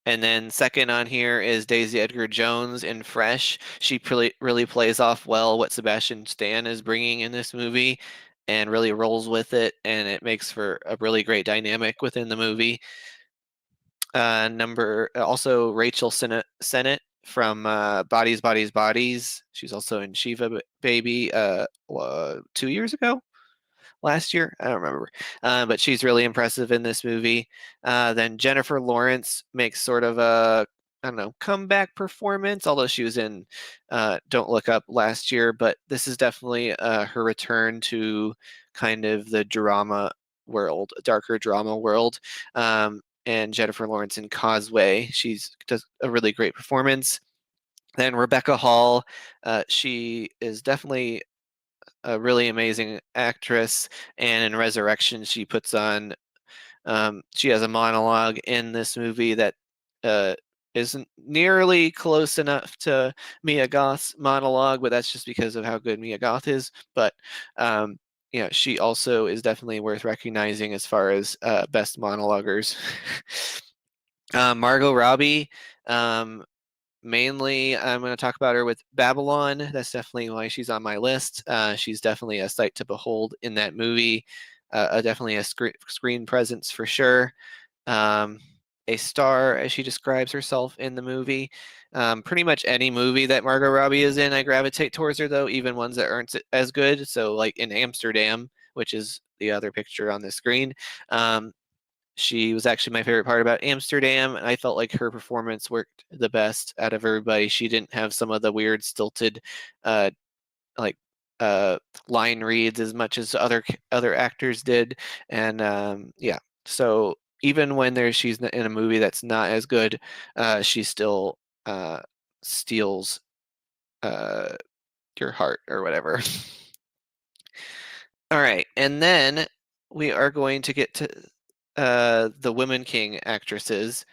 And then second on here is Daisy Edgar Jones in Fresh. She really plays off well what Sebastian Stan is bringing in this movie and really rolls with it, and it makes for a really great dynamic within the movie. Number also Rachel Sennett from Bodies, Bodies, Bodies. She's also in Shiva Baby 2 years ago, last year. I don't remember. But she's really impressive in this movie. Then Jennifer Lawrence makes sort of a, I don't know, comeback performance, although she was in Don't Look Up last year. But this is definitely her return to kind of the drama world, darker drama world. And Jennifer Lawrence in Causeway, she's does a really great performance. Then Rebecca Hall, she is definitely a really amazing actress, and in Resurrection, she has a monologue in this movie that uh, isn't nearly close enough to Mia Goth's monologue, but that's just because of how good Mia Goth is. But um, she also is definitely worth recognizing as far as best monologuers. Margot Robbie. Um, Mainly, I'm going to talk about her with Babylon. That's definitely why she's on my list. She's definitely a sight to behold in that movie. Definitely a screen presence for sure. Um, a star, as she describes herself in the movie. Pretty much any movie that Margot Robbie is in, I gravitate towards her, though, even ones that aren't as good. So, like in Amsterdam, which is the other picture on the screen. Um, She was actually my favorite part about Amsterdam, and I felt like her performance worked the best out of everybody. She didn't have some of the weird stilted uh, like uh, line reads as much as other actors did, and yeah. So even when she's in a movie that's not as good, she still uh, steals uh, your heart or whatever. All right, and then we are going to get to the Women King actresses,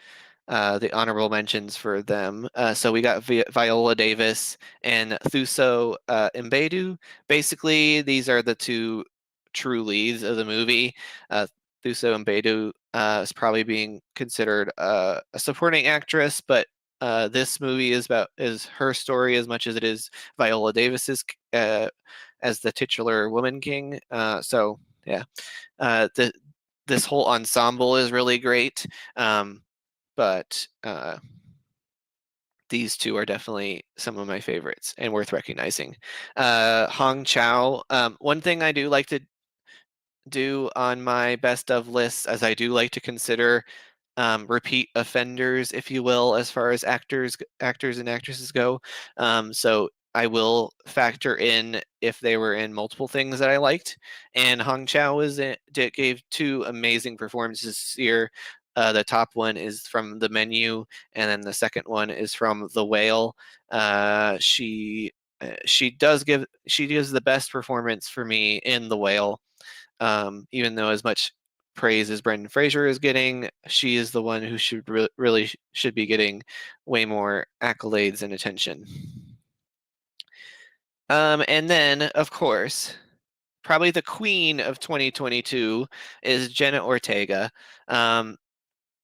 the honorable mentions for them. So we got Viola Davis and Thuso Mbedu. Basically, these are the two true leads of the movie. Uh, Thuso Mbedu is probably being considered a supporting actress, but this movie is her story as much as it is Viola Davis's as the titular Woman King. So yeah, this whole ensemble is really great. But these two are definitely some of my favorites and worth recognizing. Hong Chow. One thing I do like to do on my best of lists, as I do like to consider repeat offenders, if you will, as far as actors and actresses go. So I will factor in if they were in multiple things that I liked. And Hong Chow gave two amazing performances this year. The top one is from The Menu, and then the second one is from The Whale. She gives the best performance for me in The Whale. Even though as much praise as Brendan Fraser is getting, she is the one who should really should be getting way more accolades and attention. And then, of course, probably the queen of 2022 is Jenna Ortega. Um,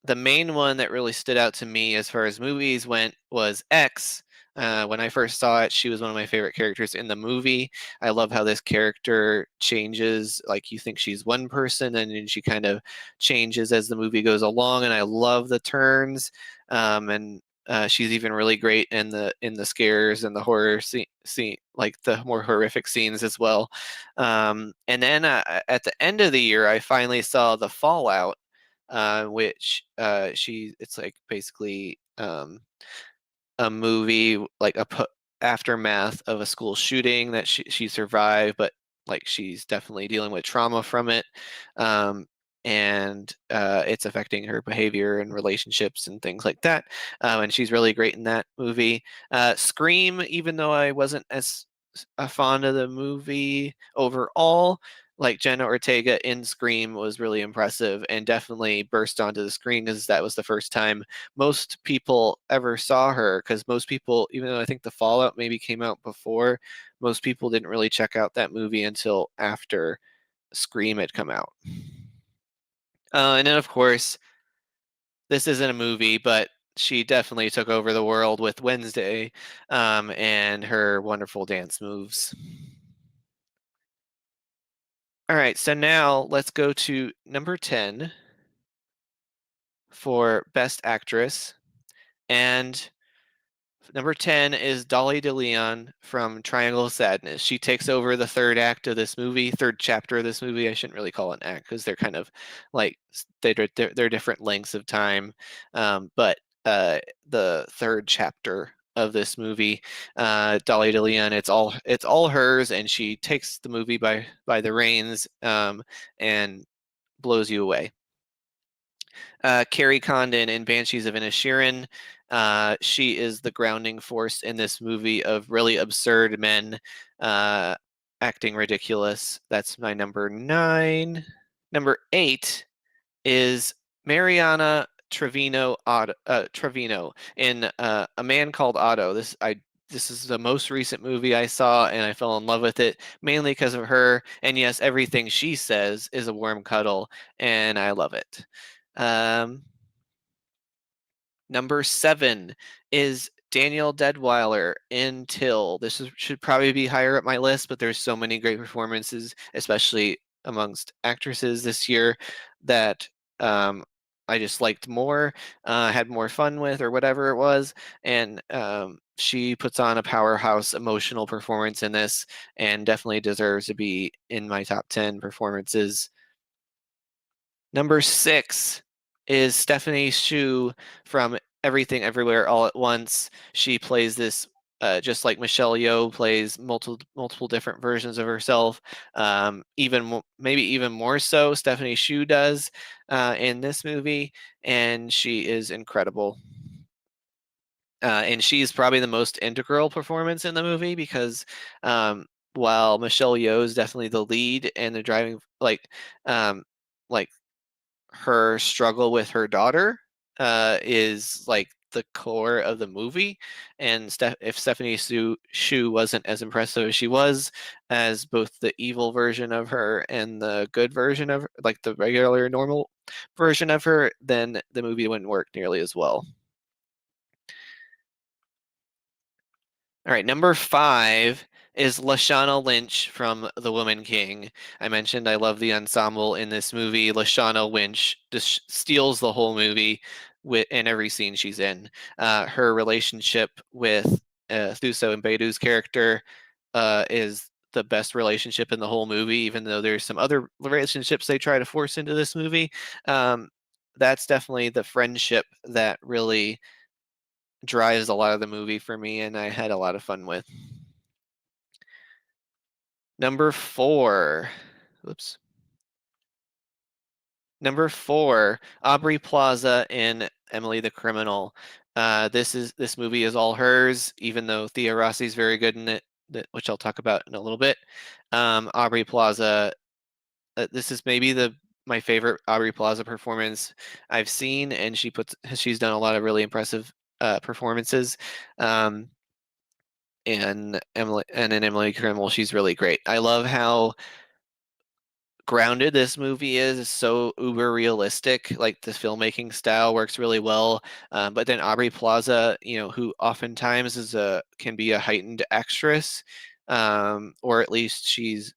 the main one that really stood out to me as far as movies went was X. When I first saw it, she was one of my favorite characters in the movie. I love how this character changes. Like you think she's one person, and then she kind of changes as the movie goes along. And I love the turns. And she's even really great in the scares and the horror scene, like the more horrific scenes as well. And then at the end of the year, I finally saw The Fallout, which it's like basically a movie, like aftermath of a school shooting that she survived, but like she's definitely dealing with trauma from it. Um, and it's affecting her behavior and relationships and things like that. And she's really great in that movie. Scream, even though I wasn't as fond of the movie overall, like Jenna Ortega in Scream was really impressive and definitely burst onto the screen because that was the first time most people ever saw her. Because most people, even though I think The Fallout maybe came out before, most people didn't really check out that movie until after Scream had come out. And then, of course, this isn't a movie, but she definitely took over the world with Wednesday and her wonderful dance moves. All right, so now let's go to number 10 for Best Actress. And number 10 is Dolly DeLeon from Triangle of Sadness. She takes over the third chapter of this movie. I shouldn't really call it an act because they're kind of like they're different lengths of time. But the third chapter of this movie, Dolly DeLeon, it's all hers, and she takes the movie by the reins and blows you away. Carrie Condon in Banshees of Inisherin. She is the grounding force in this movie of really absurd men acting ridiculous. That's my number 9. Number 8 is Mariana Trevino in A Man Called Otto. This is the most recent movie I saw, and I fell in love with it mainly because of her. And yes, everything she says is a warm cuddle, and I love it. Um, Number 7 is Daniel Deadwyler in Till. Should probably be higher up my list, but there's so many great performances, especially amongst actresses this year, that I just liked more, had more fun with, or whatever it was. And she puts on a powerhouse emotional performance in this and definitely deserves to be in my top 10 performances. Number 6 is Stephanie Shu from Everything Everywhere All at Once. She plays this just like Michelle Yeoh plays multiple different versions of herself. Maybe even more so, Stephanie Shu does in this movie, and she is incredible. And she's probably the most integral performance in the movie because um, while Michelle Yeoh is definitely the lead and the driving, um, like her struggle with her daughter is like the core of the movie. And if Stephanie Shu wasn't as impressive as she was as both the evil version of her and the good version of her, like the regular normal version of her, then the movie wouldn't work nearly as well. All right, number 5 is Lashana Lynch from The Woman King. I mentioned I love the ensemble in this movie. Lashana Lynch just steals the whole movie in every scene she's in. Her relationship with Thuso and Beidou's character is the best relationship in the whole movie, even though there's some other relationships they try to force into this movie. Um, that's definitely the friendship that really drives a lot of the movie for me, and I had a lot of fun with. Number 4. Oops. Number 4, Aubrey Plaza in Emily the Criminal. This movie is all hers, even though Thea Rossi is very good in it, which I'll talk about in a little bit. Aubrey Plaza. This is maybe the my favorite Aubrey Plaza performance I've seen, and she's done a lot of really impressive performances. And in Emily Criminal, she's really great. I love how grounded this movie is. It's so uber realistic. Like the filmmaking style works really well. But then Aubrey Plaza, who oftentimes can be a heightened actress, or at least she's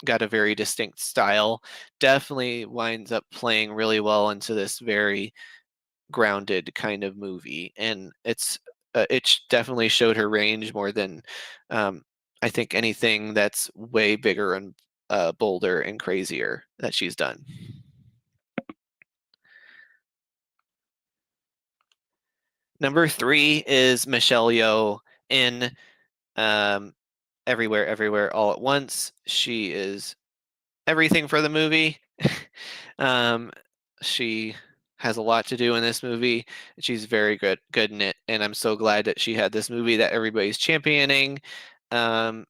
got a very distinct style, definitely winds up playing really well into this very grounded kind of movie, and it definitely showed her range more than um, I think anything that's way bigger and bolder and crazier that she's done. Number 3 is Michelle Yeoh in um, Everywhere, Everywhere, All at Once. She is everything for the movie. um, she has a lot to do in this movie. She's very good in it, and I'm so glad that she had this movie that everybody's championing. Um,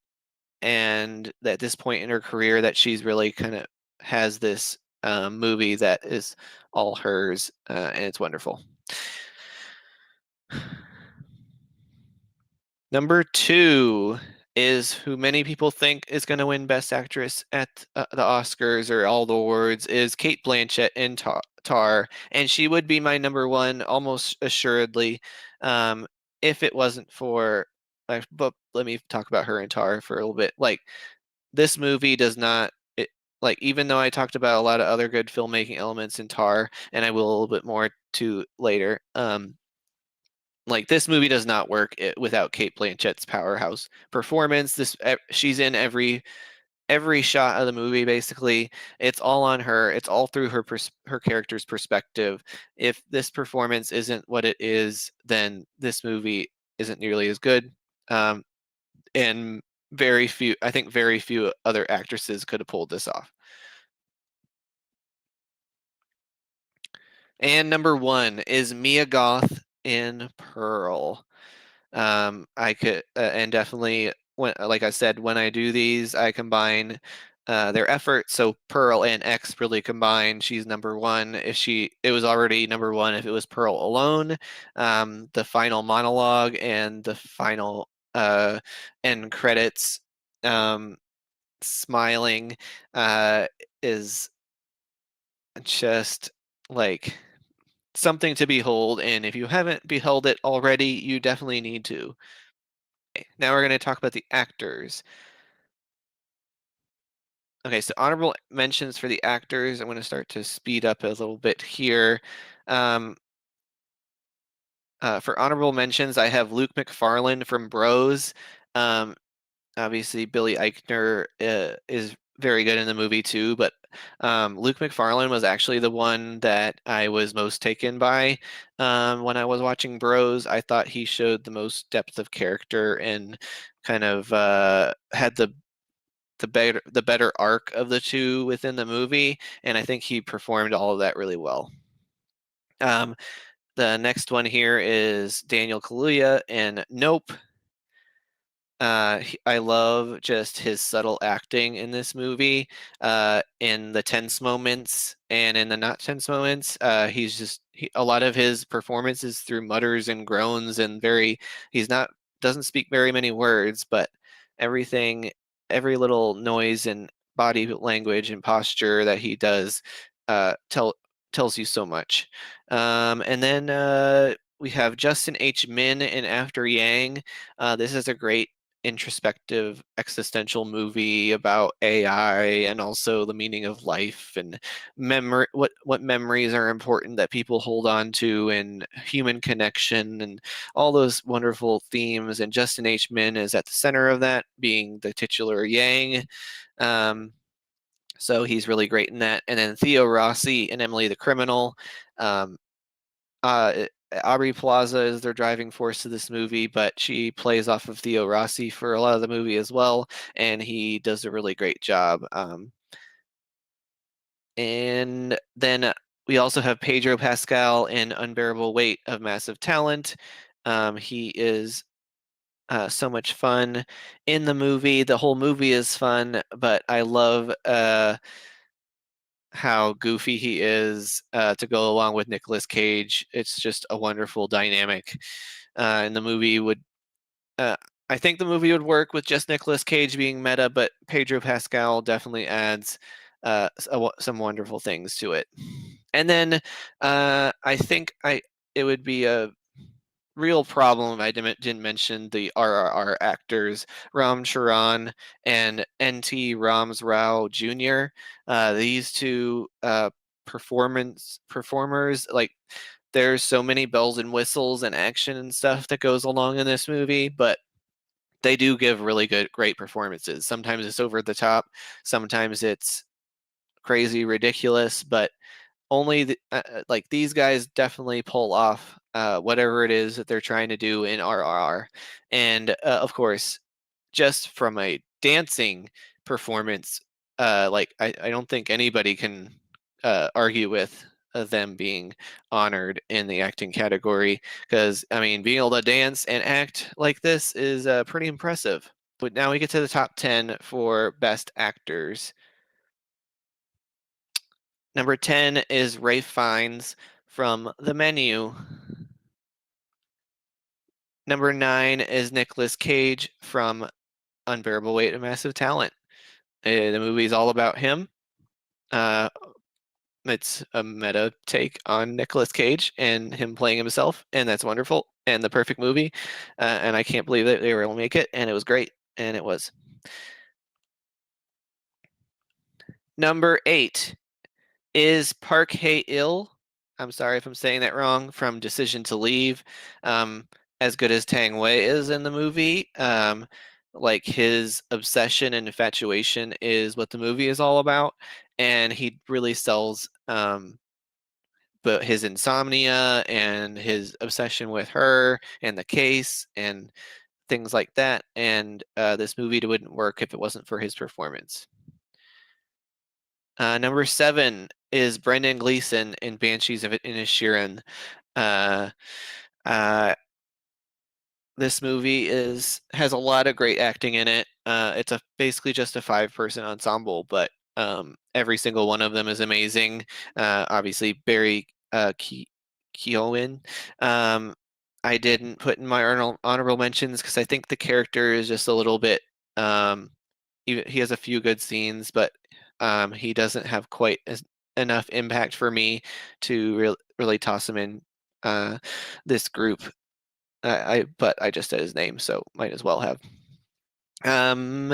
and at this point in her career, that she's really kind of has this movie that is all hers, and it's wonderful. Number 2 is who many people think is going to win Best Actress at the Oscars or all the awards is Cate Blanchett in Tar, and she would be my number 1 almost assuredly, um, if it wasn't for. But let me talk about her in Tar for a little bit. Like this movie does not. Even though I talked about a lot of other good filmmaking elements in Tar, and I will a little bit more to later. Like this movie does not work without Cate Blanchett's powerhouse performance. She's in every shot of the movie basically. It's all on her. It's all through her character's perspective. If this performance isn't what it is, then this movie isn't nearly as good. Um, and I think very few other actresses could have pulled this off. And number 1 is Mia Goth in Pearl. I could, and definitely when, like I said, when I do these, I combine their efforts. So Pearl and X really combined. She's number 1. It was already number 1 if it was Pearl alone. The final monologue and the final end credits, um, smiling, is just like something to behold. And if you haven't beheld it already, you definitely need to. Now we're going to talk about the actors. Okay, so honorable mentions for the actors. I'm going to start to speed up a little bit here. Um, for honorable mentions, I have Luke McFarlane from Bros. Um, Obviously, Billy Eichner is very good in the movie too. But Luke McFarlane was actually the one that I was most taken by when I was watching Bros. I thought he showed the most depth of character and kind of had the better arc of the two within the movie, and I think he performed all of that really well. Um, the next one here is Daniel Kaluuya in Nope. I love just his subtle acting in this movie, in the tense moments and in the not tense moments. A lot of his performances through mutters and groans and he's not doesn't speak very many words, but everything, every little noise and body language and posture that he does, tells you so much. And then we have Justin H. Min in After Yang. This is a great introspective existential movie about AI and also the meaning of life and memory, what memories are important that people hold on to, and human connection and all those wonderful themes. And Justin H. Min is at the center of that, being the titular Yang. Um, so he's really great in that. And then Theo Rossi and Emily the Criminal. Um, uh, Aubrey Plaza is their driving force of this movie, but she plays off of Theo Rossi for a lot of the movie as well, and he does a really great job. And then we also have Pedro Pascal in Unbearable Weight of Massive Talent. He is so much fun in the movie. The whole movie is fun, but I love how goofy he is to go along with Nicolas Cage. It's just a wonderful dynamic. And the movie would, uh, I think the movie would work with just Nicolas Cage being meta, but Pedro Pascal definitely adds some wonderful things to it. And then I think it would be a real problem. I didn't mention the RRR actors, Ram Charan and NT Rams Rao Jr. These two performers, like, there's so many bells and whistles and action and stuff that goes along in this movie, but they do give really great performances. Sometimes it's over the top, sometimes it's crazy ridiculous, but like, these guys definitely pull off whatever it is that they're trying to do in RRR. And of course, just from a dancing performance, like, I don't think anybody can argue with them being honored in the acting category, because I mean, being able to dance and act like this is pretty impressive. But now we get to the top 10 for best actors. Number 10 is Ralph Fiennes from The Menu. Number 9 is Nicolas Cage from Unbearable Weight of Massive Talent. The movie's all about him. Uh, it's a meta take on Nicolas Cage and him playing himself, and that's wonderful and the perfect movie. And I can't believe that they were able to make it, and it was great, and it was. Number 8 is Park Hae-il. I'm sorry if I'm saying that wrong. From Decision to Leave. As good as Tang Wei is in the movie, like, his obsession and infatuation is what the movie is all about, and he really sells but his insomnia and his obsession with her and the case and things like that. And this movie wouldn't work if it wasn't for his performance. Number 7 is Brendan Gleeson in Banshees of Inisherin. Uh, uh, this movie has a lot of great acting in it. It's basically just a 5-person ensemble, but every single one of them is amazing. Obviously, Barry Keoghan. Um, I didn't put in my honorable mentions because I think the character is just a little bit. He has a few good scenes, but he doesn't have quite enough impact for me to really toss him in this group. But I just said his name, so might as well have. Um,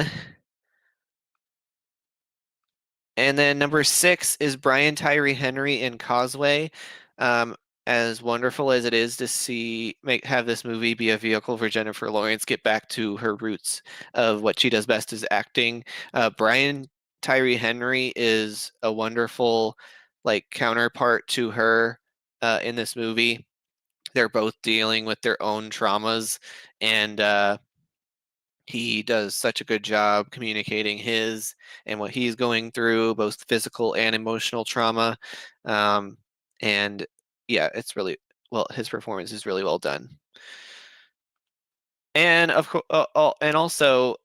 and then number 6 is Brian Tyree Henry in Causeway. Um, as wonderful as it is to have this movie be a vehicle for Jennifer Lawrence get back to her roots of what she does best is acting. Brian Tyree Henry is a wonderful like counterpart to her in this movie. They're both dealing with their own traumas, and he does such a good job communicating his and what he's going through, both physical and emotional trauma. Um, and yeah, it's really well. His performance is really well done. And of course, and also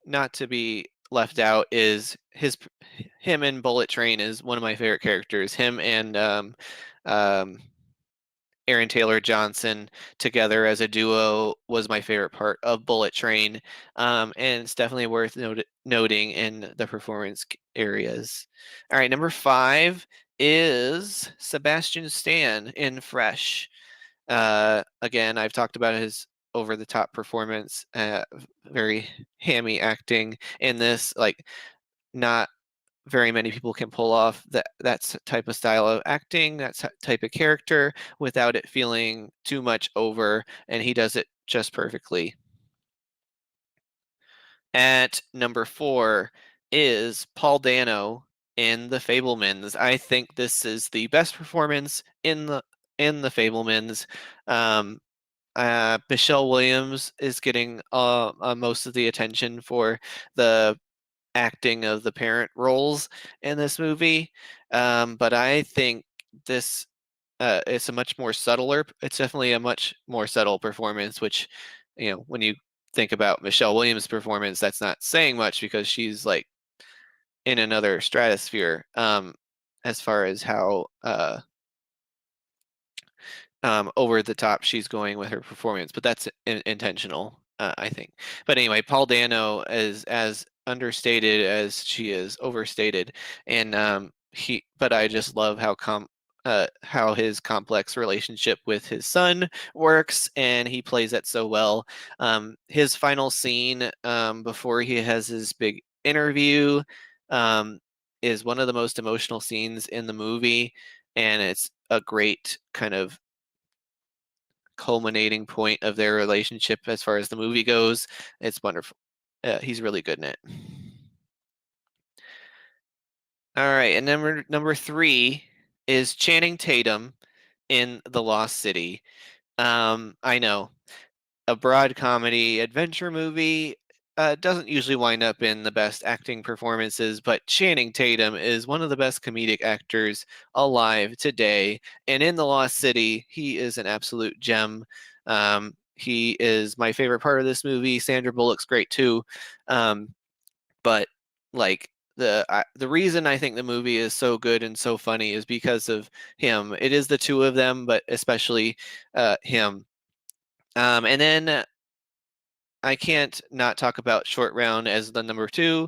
not to be left out is him in Bullet Train is one of my favorite characters. Him and um, Aaron Taylor Johnson together as a duo was my favorite part of Bullet Train, and it's definitely worth noting in the performance areas. All right, number 5 is Sebastian Stan in Fresh. Again, I've talked about his over the top performance, very hammy acting in this. Like, not very many people can pull off that type of style of acting, that type of character, without it feeling too much over, and he does it just perfectly. At number 4 is Paul Dano in The Fabelmans. I think this is the best performance in the Fabelmans. Um, Michelle Williams is getting most of the attention for the acting of the parent roles in this movie, but I think this it's a much more subtler. It's definitely a much more subtle performance. Which, when you think about Michelle Williams' performance, that's not saying much because she's like in another stratosphere as far as how over the top she's going with her performance, but that's intentional, I think. But anyway, Paul Dano is as understated as she is overstated, and but I just love how his complex relationship with his son works, and he plays that so well. His final scene before he has his big interview um, is one of the most emotional scenes in the movie, and it's a great kind of culminating point of their relationship as far as the movie goes. It's wonderful. He's really good in it. All right, and number 3 is Channing Tatum in The Lost City. I know, a broad comedy adventure movie doesn't usually wind up in the best acting performances, but Channing Tatum is one of the best comedic actors alive today. And in The Lost City, he is an absolute gem. He is my favorite part of this movie. Sandra Bullock's great too. But like the reason I think the movie is so good and so funny is because of him. It is the two of them, but especially him. And then I can't not talk about Short Round as the number 2.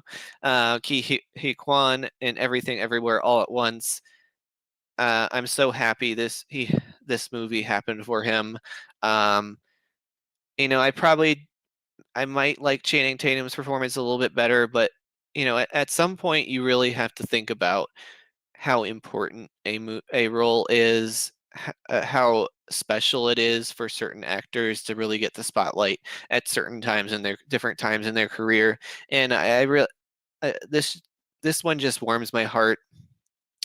Ki Kwan in Everything Everywhere All at Once. I'm so happy this movie happened for him. Um, I might like Channing Tatum's performance a little bit better, but at some point you really have to think about how important a role is, how special it is for certain actors to really get the spotlight at certain times in their different times in their career. And I really this one just warms my heart.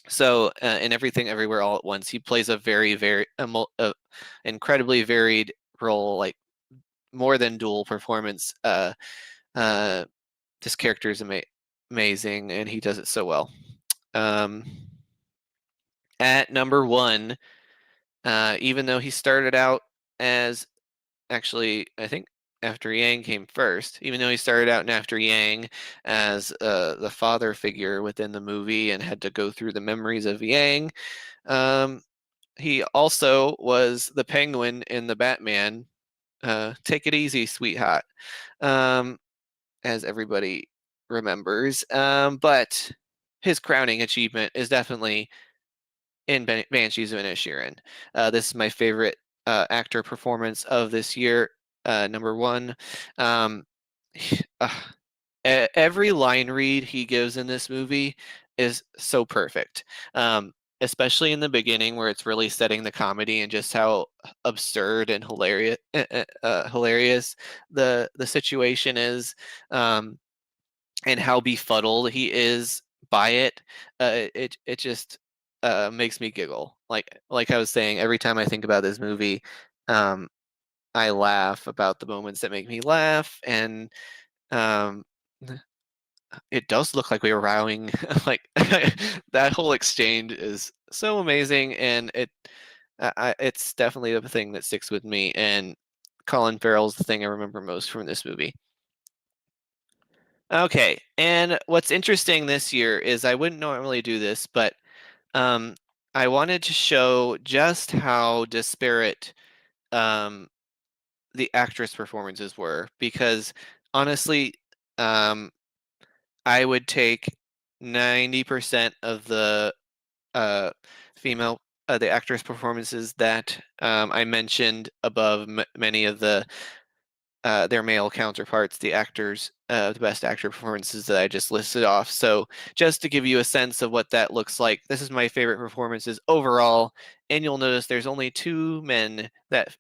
So in Everything Everywhere All at Once, he plays a very incredibly varied role, like more than dual performance. Uh, this character is amazing, and he does it so well. Um, at number 1, even though he started out as actually, I think After Yang came first, even though he started out in After Yang as the father figure within the movie and had to go through the memories of Yang, um, he also was the Penguin in the Batman. Take it easy, sweetheart, um, as everybody remembers. But his crowning achievement is definitely in Banshees of Inisherin. This is my favorite actor performance of this year. Number 1. Um, uh, every line read he gives in this movie is so perfect. Especially in the beginning where it's really setting the comedy and just how absurd and hilarious the situation is, and how befuddled he is buy it, it just makes me giggle. Like I was saying, every time I think about this movie, um, I laugh about the moments that make me laugh, and um, it does look like we were rowing. Like that whole exchange is so amazing, and it's definitely the thing that sticks with me. And Colin Farrell's the thing I remember most from this movie. Okay, and what's interesting this year is I wouldn't normally do this, but um, I wanted to show just how disparate um, the actress performances were, because honestly, um, I would take 90% of the uh, female the actress performances that I mentioned above many of their male counterparts, the actors, the best actor performances that I just listed off. So just to give you a sense of what that looks like, this is my favorite performances overall, and you'll notice there's only two men that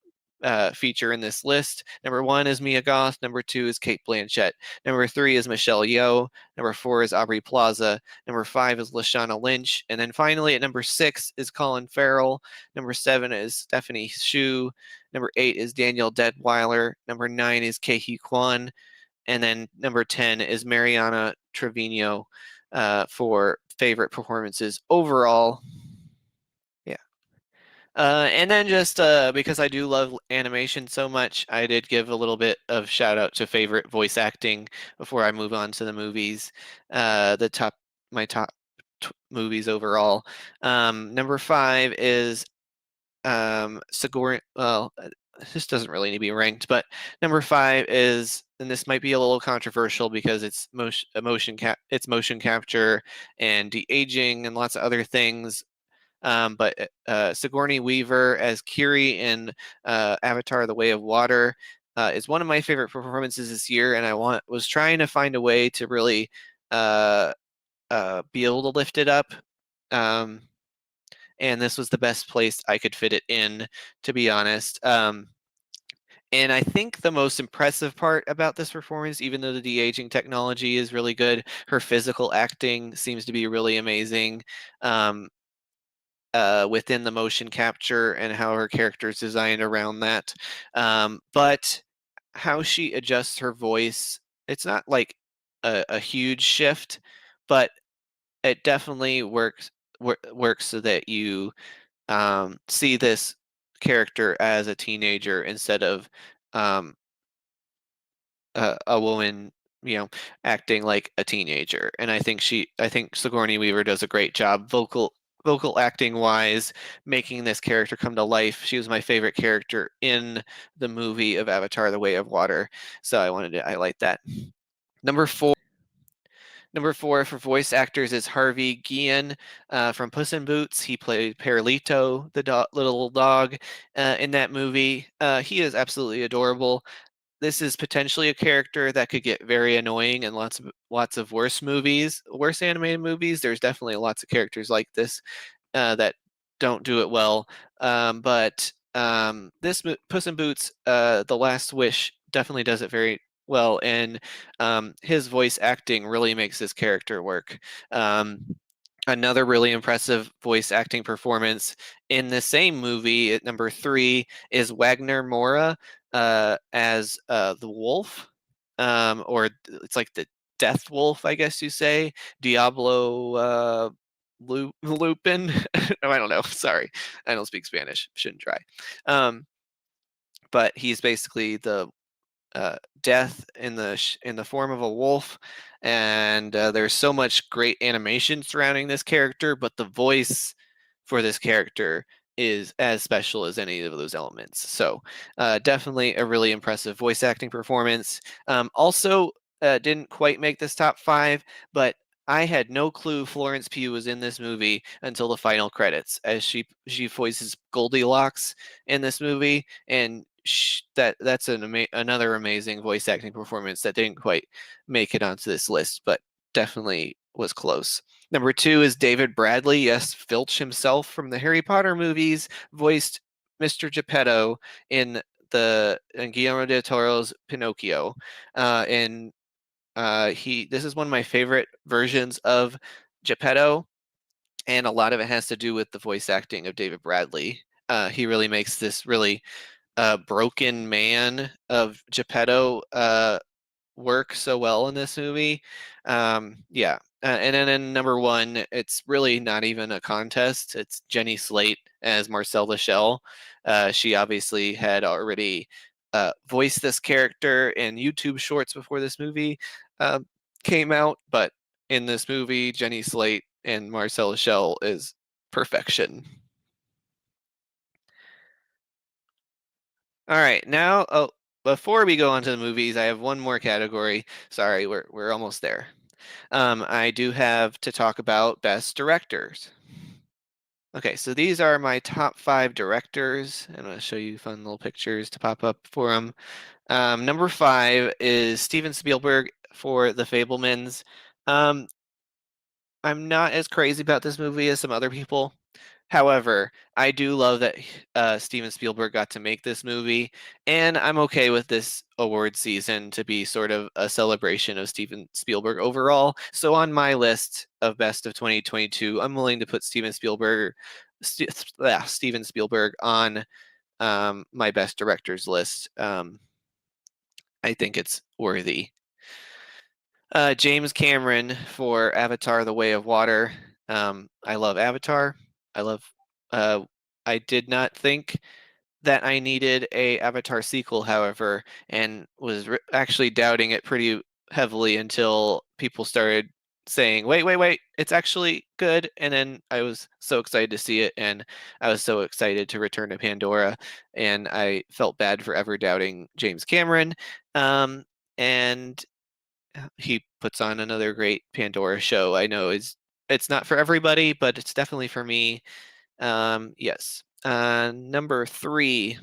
feature in this list. Number one is Mia Goth. Number two is Kate Blanchett. Number three is Michelle Yeoh. Number four is Aubrey Plaza. Number five is Lashana Lynch. And then finally at number six is Colin Farrell. Number seven is Stephanie Hsu. Number eight is Daniel Deadweiler. Number nine is Kehi Kwan. And then number 10 is Mariana Trevino for favorite performances overall. Yeah. And then just because I do love animation so much, I did give a little bit of shout out to favorite voice acting before I move on to the movies. My top movies overall. Number five is Sigourney. Well, this doesn't really need to be ranked, but number five is, and this might be a little controversial because it's motion capture and de-aging and lots of other things. But Sigourney Weaver as Kiri in Avatar: The Way of Water is one of my favorite performances this year, and was trying to find a way to really uh, be able to lift it up. Um, and this was the best place I could fit it in, to be honest. And I think the most impressive part about this performance, even though the de-aging technology is really good, her physical acting seems to be really amazing. Within the motion capture and how her character is designed around that. But how she adjusts her voice, it's not like a huge shift, but it definitely works so that you see this character as a teenager instead of um, a woman, you know, acting like a teenager. And I think Sigourney Weaver does a great job vocal acting wise, making this character come to life. She was my favorite character in the movie of Avatar: The Way of Water, so I wanted to highlight that. Number four. Number four for voice actors is Harvey Guillen from Puss in Boots. He played Perlito, the little dog, in that movie. He is absolutely adorable. This is potentially a character that could get very annoying in lots of worse animated movies. There's definitely lots of characters like this that don't do it well. But this Puss in Boots, The Last Wish, definitely does it very well, and his voice acting really makes this character work. Um, Another really impressive voice acting performance in the same movie at number three is Wagner Moura as the wolf, or it's like the Death Wolf, I guess you say, Diablo Lupin. No, I don't know. Sorry, I don't speak Spanish. Shouldn't try. Um, but he's basically the death in in the form of a wolf, and there's so much great animation surrounding this character, but the voice for this character is as special as any of those elements. So definitely a really impressive voice acting performance. Also, didn't quite make this top five, but I had no clue Florence Pugh was in this movie until the final credits, as she voices Goldilocks in this movie, and that's another amazing voice acting performance that didn't quite make it onto this list, but definitely was close. Number two is David Bradley. Yes, Filch himself from the Harry Potter movies voiced Mr. Geppetto in Guillermo del Toro's Pinocchio. And this is one of my favorite versions of Geppetto, and a lot of it has to do with the voice acting of David Bradley. He really makes this really broken man of Geppetto work so well in this movie. Yeah. And then in number one, it's really not even a contest. It's Jenny Slate as Marcel the Shell. She obviously had already voiced this character in YouTube shorts before this movie uh, came out, but in this movie, Jenny Slate and Marcel the Shell is perfection. All right, now, oh, before we go on to the movies, I have one more category. Sorry, we're almost there. I do have to talk about best directors. Okay, so these are my top 5 directors. I'm going to show you fun little pictures to pop up for them. Number 5 is Steven Spielberg for The Fabelmans. Um, I'm not as crazy about this movie as some other people. However, I do love that Steven Spielberg got to make this movie, and I'm okay with this award season to be sort of a celebration of Steven Spielberg overall. So on my list of best of 2022, I'm willing to put Steven Spielberg on my best directors list. I think it's worthy. James Cameron for Avatar: The Way of Water. I love Avatar. I love. Uh, I did not think that I needed a Avatar sequel, however, and was actually doubting it pretty heavily until people started saying, "Wait, wait, wait! It's actually good." And then I was so excited to see it, and I was so excited to return to Pandora, and I felt bad for ever doubting James Cameron. And he puts on another great Pandora show. I know it's not for everybody, but it's definitely for me. Yes. Number 3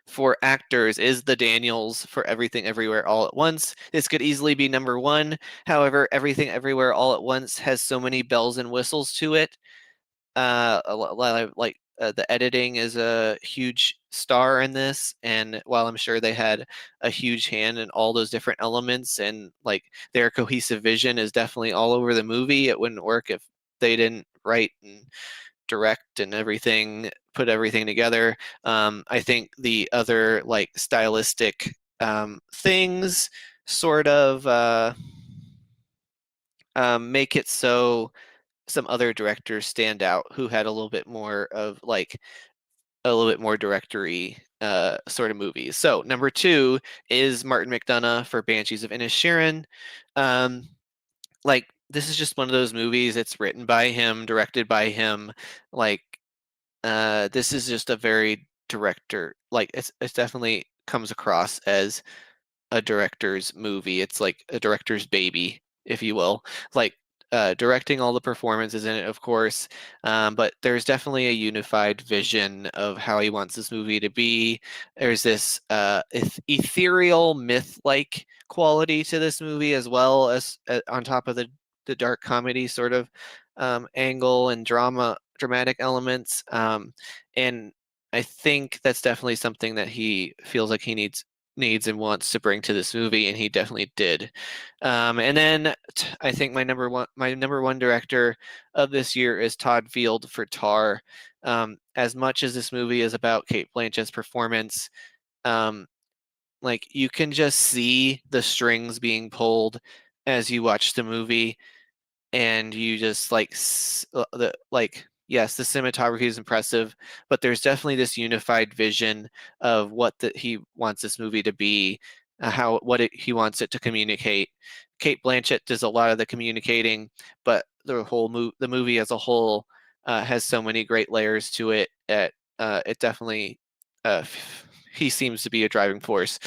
for actors is the Daniels for Everything Everywhere All at Once. This could easily be number 1. However, Everything Everywhere All at Once has so many bells and whistles to it. The editing is a huge star in this, and while I'm sure they had a huge hand in all those different elements, and like their cohesive vision is definitely all over the movie, it wouldn't work if they didn't write and direct and everything, put everything together. I think the other like stylistic things sort of make it so some other directors stand out who had a little bit more of like a little bit more directory sort of movies. So number 2 is Martin McDonagh for Banshees of Inisherin. Um, like this is just one of those movies. It's written by him, directed by him. Like this is just a very director. Like it's definitely comes across as a director's movie. It's like a director's baby, if you will. Like directing all the performances in it, of course, but there's definitely a unified vision of how he wants this movie to be. There's this ethereal myth-like quality to this movie, as well as on top of the dark comedy sort of angle and dramatic elements. And I think that's definitely something that he feels like he needs and wants to bring to this movie, and he definitely did. And then I think my number one director of this year is Todd Field for Tar. As much as this movie is about Kate Blanchett's performance, um, like you can just see the strings being pulled as you watch the movie, and you just like the like yes, the cinematography is impressive, but there's definitely this unified vision of he wants this movie to be, he wants it to communicate. Kate Blanchett does a lot of the communicating, but the movie as a whole has so many great layers to it that it definitely uh, he seems to be a driving force.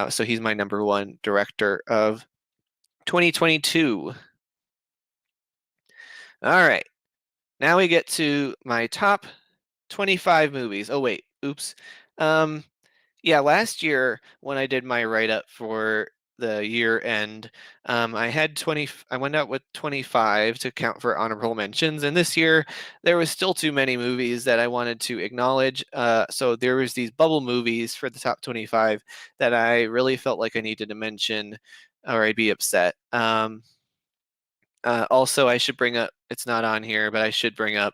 So he's my number 1 director of 2022. All right. Now we get to my top 25 movies. Oh wait, oops. Um yeah, last year when I did my write up for the year end, I went out with 25 to count for honorable mentions, and this year there was still too many movies that I wanted to acknowledge. So there was these bubble movies for the top 25 that I really felt like I needed to mention or I'd be upset. Also, I should bring up, it's not on here, but I should bring up,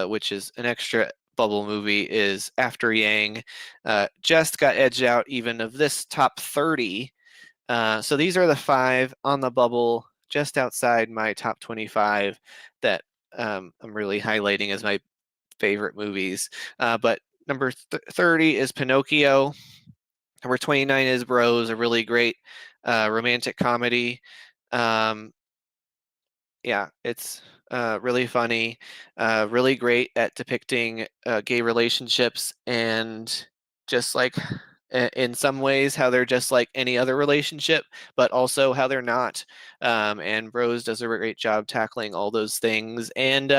which is an extra bubble movie, is After Yang. Just got edged out even of this top 30. So these are the 5 on the bubble, just outside my top 25 that I'm really highlighting as my favorite movies. But number 30 is Pinocchio. Number 29 is Bros, a really great romantic comedy. Um, yeah, it's really funny, really great at depicting gay relationships, and just like in some ways how they're just like any other relationship, but also how they're not. And Rose does a great job tackling all those things. And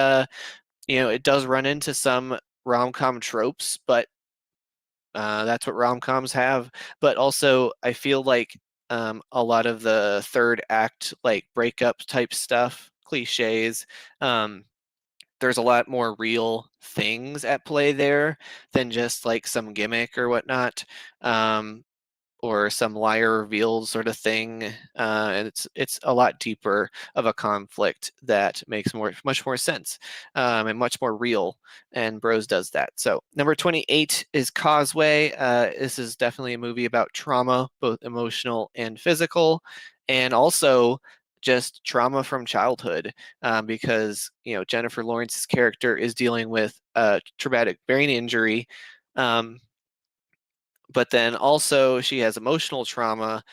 it does run into some rom-com tropes, but that's what rom-coms have. But also, I feel like a lot of the third act, like breakup type stuff, cliches, um, there's a lot more real things at play there than just like some gimmick or whatnot. Or some liar revealed sort of thing. And it's a lot deeper of a conflict that makes much more sense, and much more real. And Bros does that. So number 28 is Causeway. This is definitely a movie about trauma, both emotional and physical, and also just trauma from childhood, because Jennifer Lawrence's character is dealing with a traumatic brain injury. Um, but then also she has emotional trauma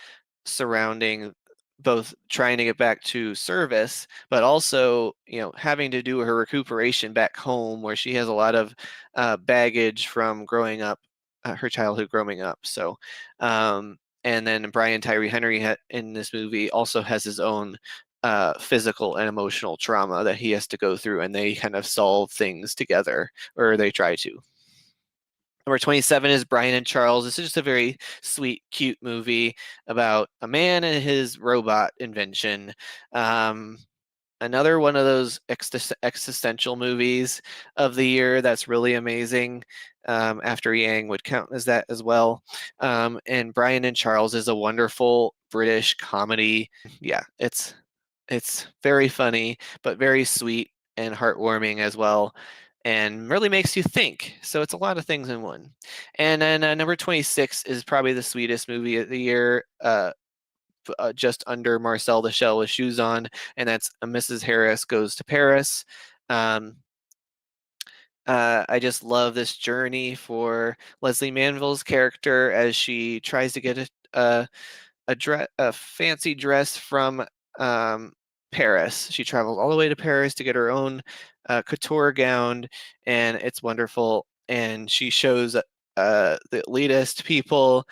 surrounding both trying to get back to service, but also having to do her recuperation back home, where she has a lot of baggage from growing up, her childhood growing up. So and then Brian Tyree Henry in this movie also has his own physical and emotional trauma that he has to go through, and they kind of solve things together, or they try to. Number 27 is Brian and Charles. This is just a very sweet, cute movie about a man and his robot invention. Um, Another one of those existential movies of the year that's really amazing. After Yang would count as that as well. And Brian and Charles is a wonderful British comedy. Yeah, it's very funny, but very sweet and heartwarming as well, and really makes you think. So it's a lot of things in one. And then number 26 is probably the sweetest movie of the year, just under Marcel the Shell with Shoes On, and that's Mrs. Harris Goes to Paris. Um, I just love this journey for Leslie Manville's character as she tries to get a fancy dress from um, Paris. She travels all the way to Paris to get her own couture gown, and it's wonderful. And she shows the elitist people,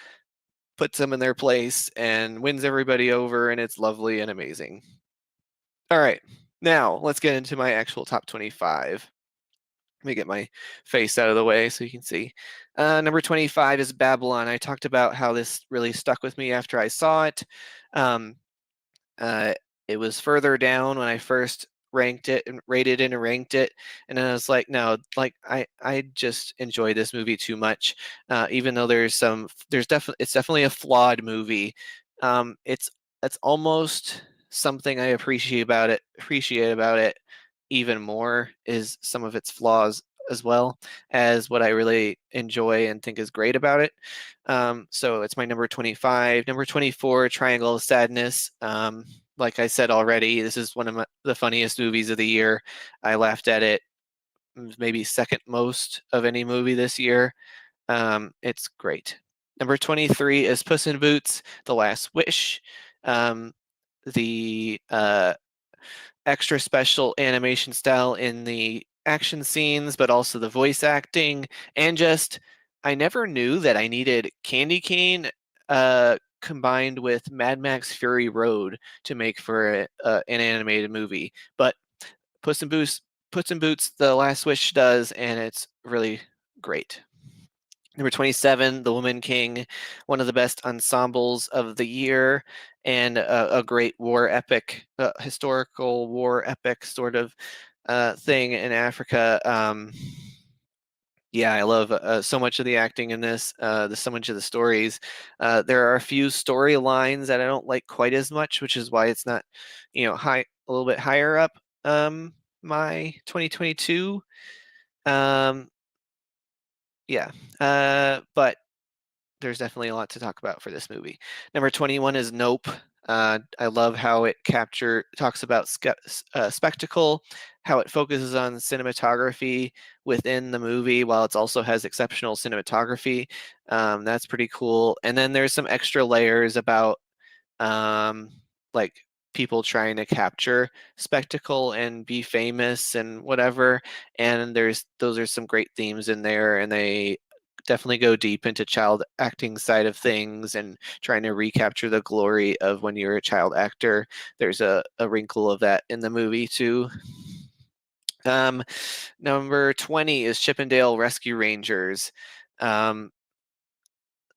puts them in their place, and wins everybody over, and it's lovely and amazing. All right, now let's get into my actual top 25. Let me get my face out of the way so you can see. Number 25 is Babylon. I talked about how this really stuck with me after I saw it. Um, uh, it was further down when I first ranked it and rated it and ranked it, and then I was like, no, like I just enjoy this movie too much. Even though it's definitely a flawed movie. It's almost something I appreciate about it even more is some of its flaws as well as what I really enjoy and think is great about it. So it's my number 25. Number 24, Triangle of Sadness. Like I said already, this is one of the funniest movies of the year. I laughed at it maybe second most of any movie this year. It's great. Number 23 is Puss in Boots: The Last Wish. Um, the extra special animation style in the action scenes, but also the voice acting, and just I never knew that I needed Candy Cane combined with Mad Max Fury Road to make for an animated movie. But Puss in Boots, Puss in Boots, The Last Wish does, and it's really great. Number 27, The Woman King, one of the best ensembles of the year, and a great war epic, historical war epic sort of thing in Africa. Yeah, I love so much of the acting in this, so much of the stories. There are a few storylines that I don't like quite as much, which is why it's not, high a little bit higher up my 2022. Um, yeah, but there's definitely a lot to talk about for this movie. Number 21 is Nope. I love how it talks about spectacle, how it focuses on cinematography within the movie, while it also has exceptional cinematography. That's pretty cool. And then there's some extra layers about um, like people trying to capture spectacle and be famous and whatever. And those are some great themes in there, and they definitely go deep into child acting side of things and trying to recapture the glory of when you're a child actor. There's a wrinkle of that in the movie too. Um, Number 20 is Chippendale Rescue Rangers. Um,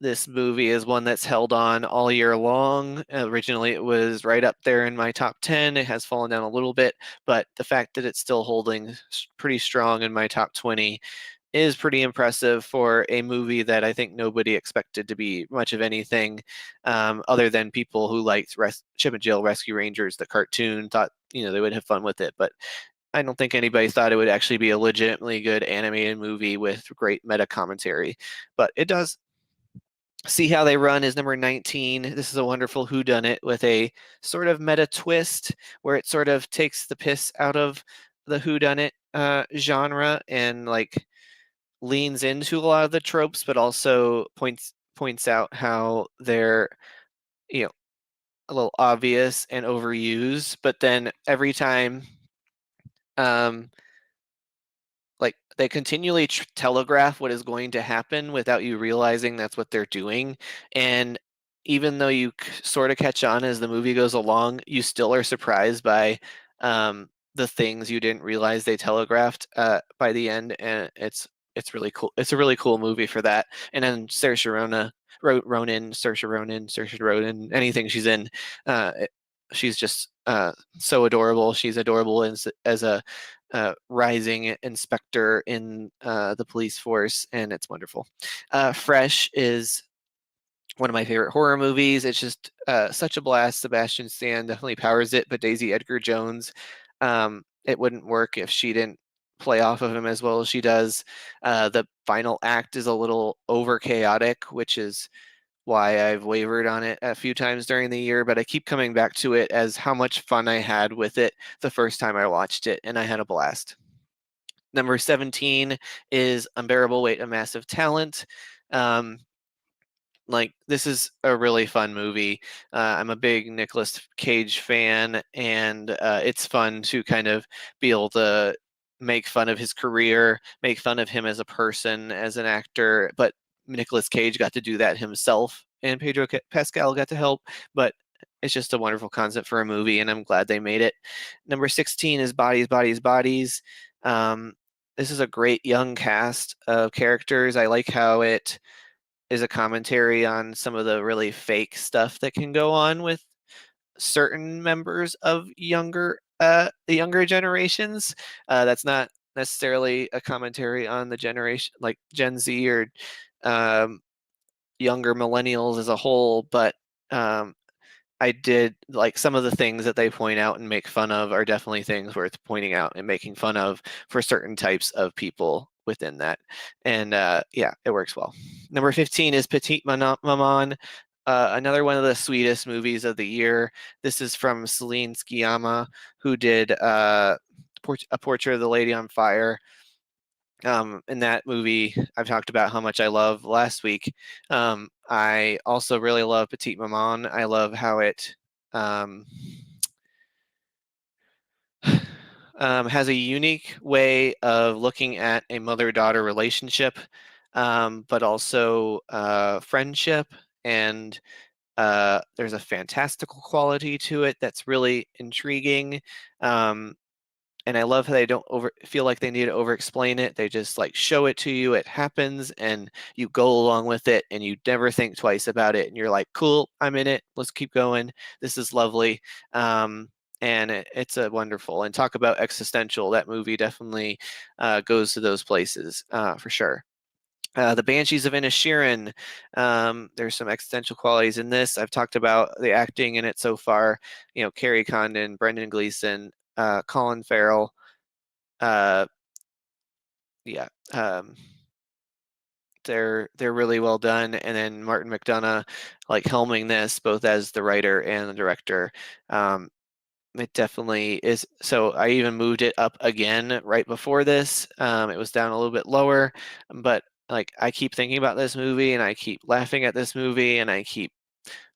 this movie is one that's held on all year long. Originally, it was right up there in my top 10. It has fallen down a little bit, but the fact that it's still holding pretty strong in my top 20 is pretty impressive for a movie that I think nobody expected to be much of anything, other than people who liked Chip and Dale Rescue Rangers, the cartoon, thought they would have fun with it. But I don't think anybody thought it would actually be a legitimately good animated movie with great meta commentary. But it does. See How They Run is number 19. This is a wonderful whodunit with a sort of meta twist where it sort of takes the piss out of the whodunit genre and like leans into a lot of the tropes, but also points out how they're you know a little obvious and overused. But then every time, um, like they continually telegraph what is going to happen without you realizing that's what they're doing, and even though you sort of catch on as the movie goes along, you still are surprised by the things you didn't realize they telegraphed by the end, and it's really cool. It's a really cool movie for that. And then Saoirse Ronan, anything she's in, she's just so adorable. She's adorable as a rising inspector in the police force, and it's wonderful. Fresh is one of my favorite horror movies. It's just such a blast. Sebastian Stan definitely powers it, but Daisy Edgar Jones, it wouldn't work if she didn't play off of him as well as she does. The final act is a little over chaotic, which is why I've wavered on it a few times during the year, but I keep coming back to it as how much fun I had with it the first time I watched it, and I had a blast. Number 17 is Unbearable Weight of Massive Talent. Um, like this is a really fun movie. I'm a big Nicolas Cage fan, and it's fun to kind of be able to make fun of his career, make fun of him as a person, as an actor. But Nicolas Cage got to do that himself, and Pedro Pascal got to help. But it's just a wonderful concept for a movie, and I'm glad they made it. Number 16 is Bodies, Bodies, Bodies. Um, this is a great young cast of characters. I like how it is a commentary on some of the really fake stuff that can go on with certain members of the younger generations. That's not necessarily a commentary on the generation like Gen Z or um, younger millennials as a whole, but um, I did like some of the things that they point out and make fun of are definitely things worth pointing out and making fun of for certain types of people within that. And yeah, it works well. Number 15 is Petite Maman, another one of the sweetest movies of the year. This is from Celine Sciamma, who did A Portrait of the Lady on Fire. In that movie, I've talked about how much I love last week. I also really love Petite Maman. I love how it um, has a unique way of looking at a mother-daughter relationship, but also friendship, and there's a fantastical quality to it that's really intriguing. Um, and I love how they don't feel like they need to over explain it. They just like show it to you. It happens, and you go along with it, and you never think twice about it. And you're like, "Cool, I'm in it. Let's keep going. This is lovely." And it's a wonderful. And talk about existential. That movie definitely goes to those places for sure. The Banshees of Inisherin. There's some existential qualities in this. I've talked about the acting in it so far. You know, Carrie Condon, Brendan Gleeson, Colin Farrell. Uh, yeah, they're really well done. And then Martin McDonagh, like helming this both as the writer and the director. Um, it definitely is. So I even moved it up again right before this. It was down a little bit lower, but like I keep thinking about this movie and I keep laughing at this movie and I keep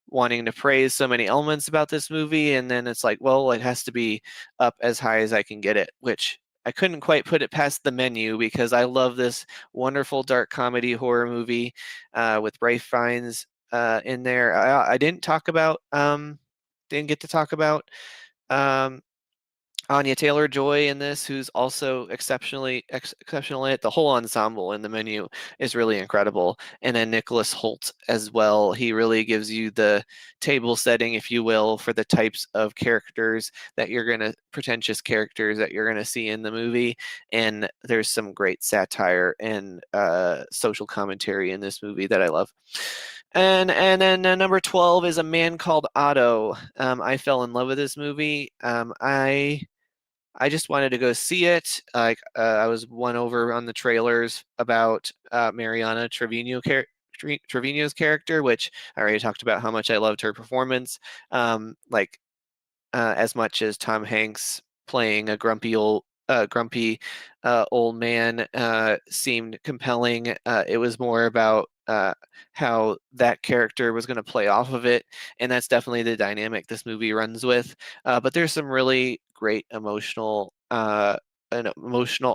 wanting to praise so many elements about this movie, and then it's like, well, it has to be up as high as I can get it, which I couldn't quite put it past The Menu because I love this wonderful dark comedy horror movie with Ralph Fiennes in there. I didn't get to talk about um, Anya Taylor-Joy in this, who's also exceptional in it. The whole ensemble in The Menu is really incredible. And then Nicholas Hoult as well. He really gives you the table setting, if you will, for the types of characters that pretentious characters that you're gonna see in the movie. And there's some great satire and social commentary in this movie that I love. And then number 12 is A Man Called Otto. I fell in love with this movie. I just wanted to go see it. Like I was won over on the trailers about Mariana Trevino's character, which I already talked about how much I loved her performance. Like as much as Tom Hanks playing a grumpy old man seemed compelling. It was more about how that character was going to play off of it, and that's definitely the dynamic this movie runs with. But there's some really great an emotional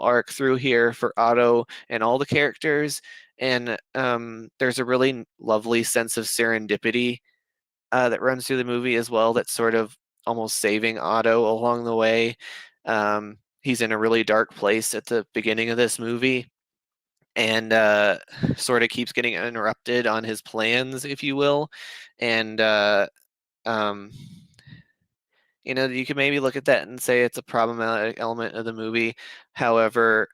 arc through here for Otto and all the characters, and there's a really lovely sense of serendipity that runs through the movie as well. That's sort of almost saving Otto along the way. He's in a really dark place at the beginning of this movie, and sort of keeps getting interrupted on his plans, if you will. And um, you can maybe look at that and say it's a problematic element of the movie. However,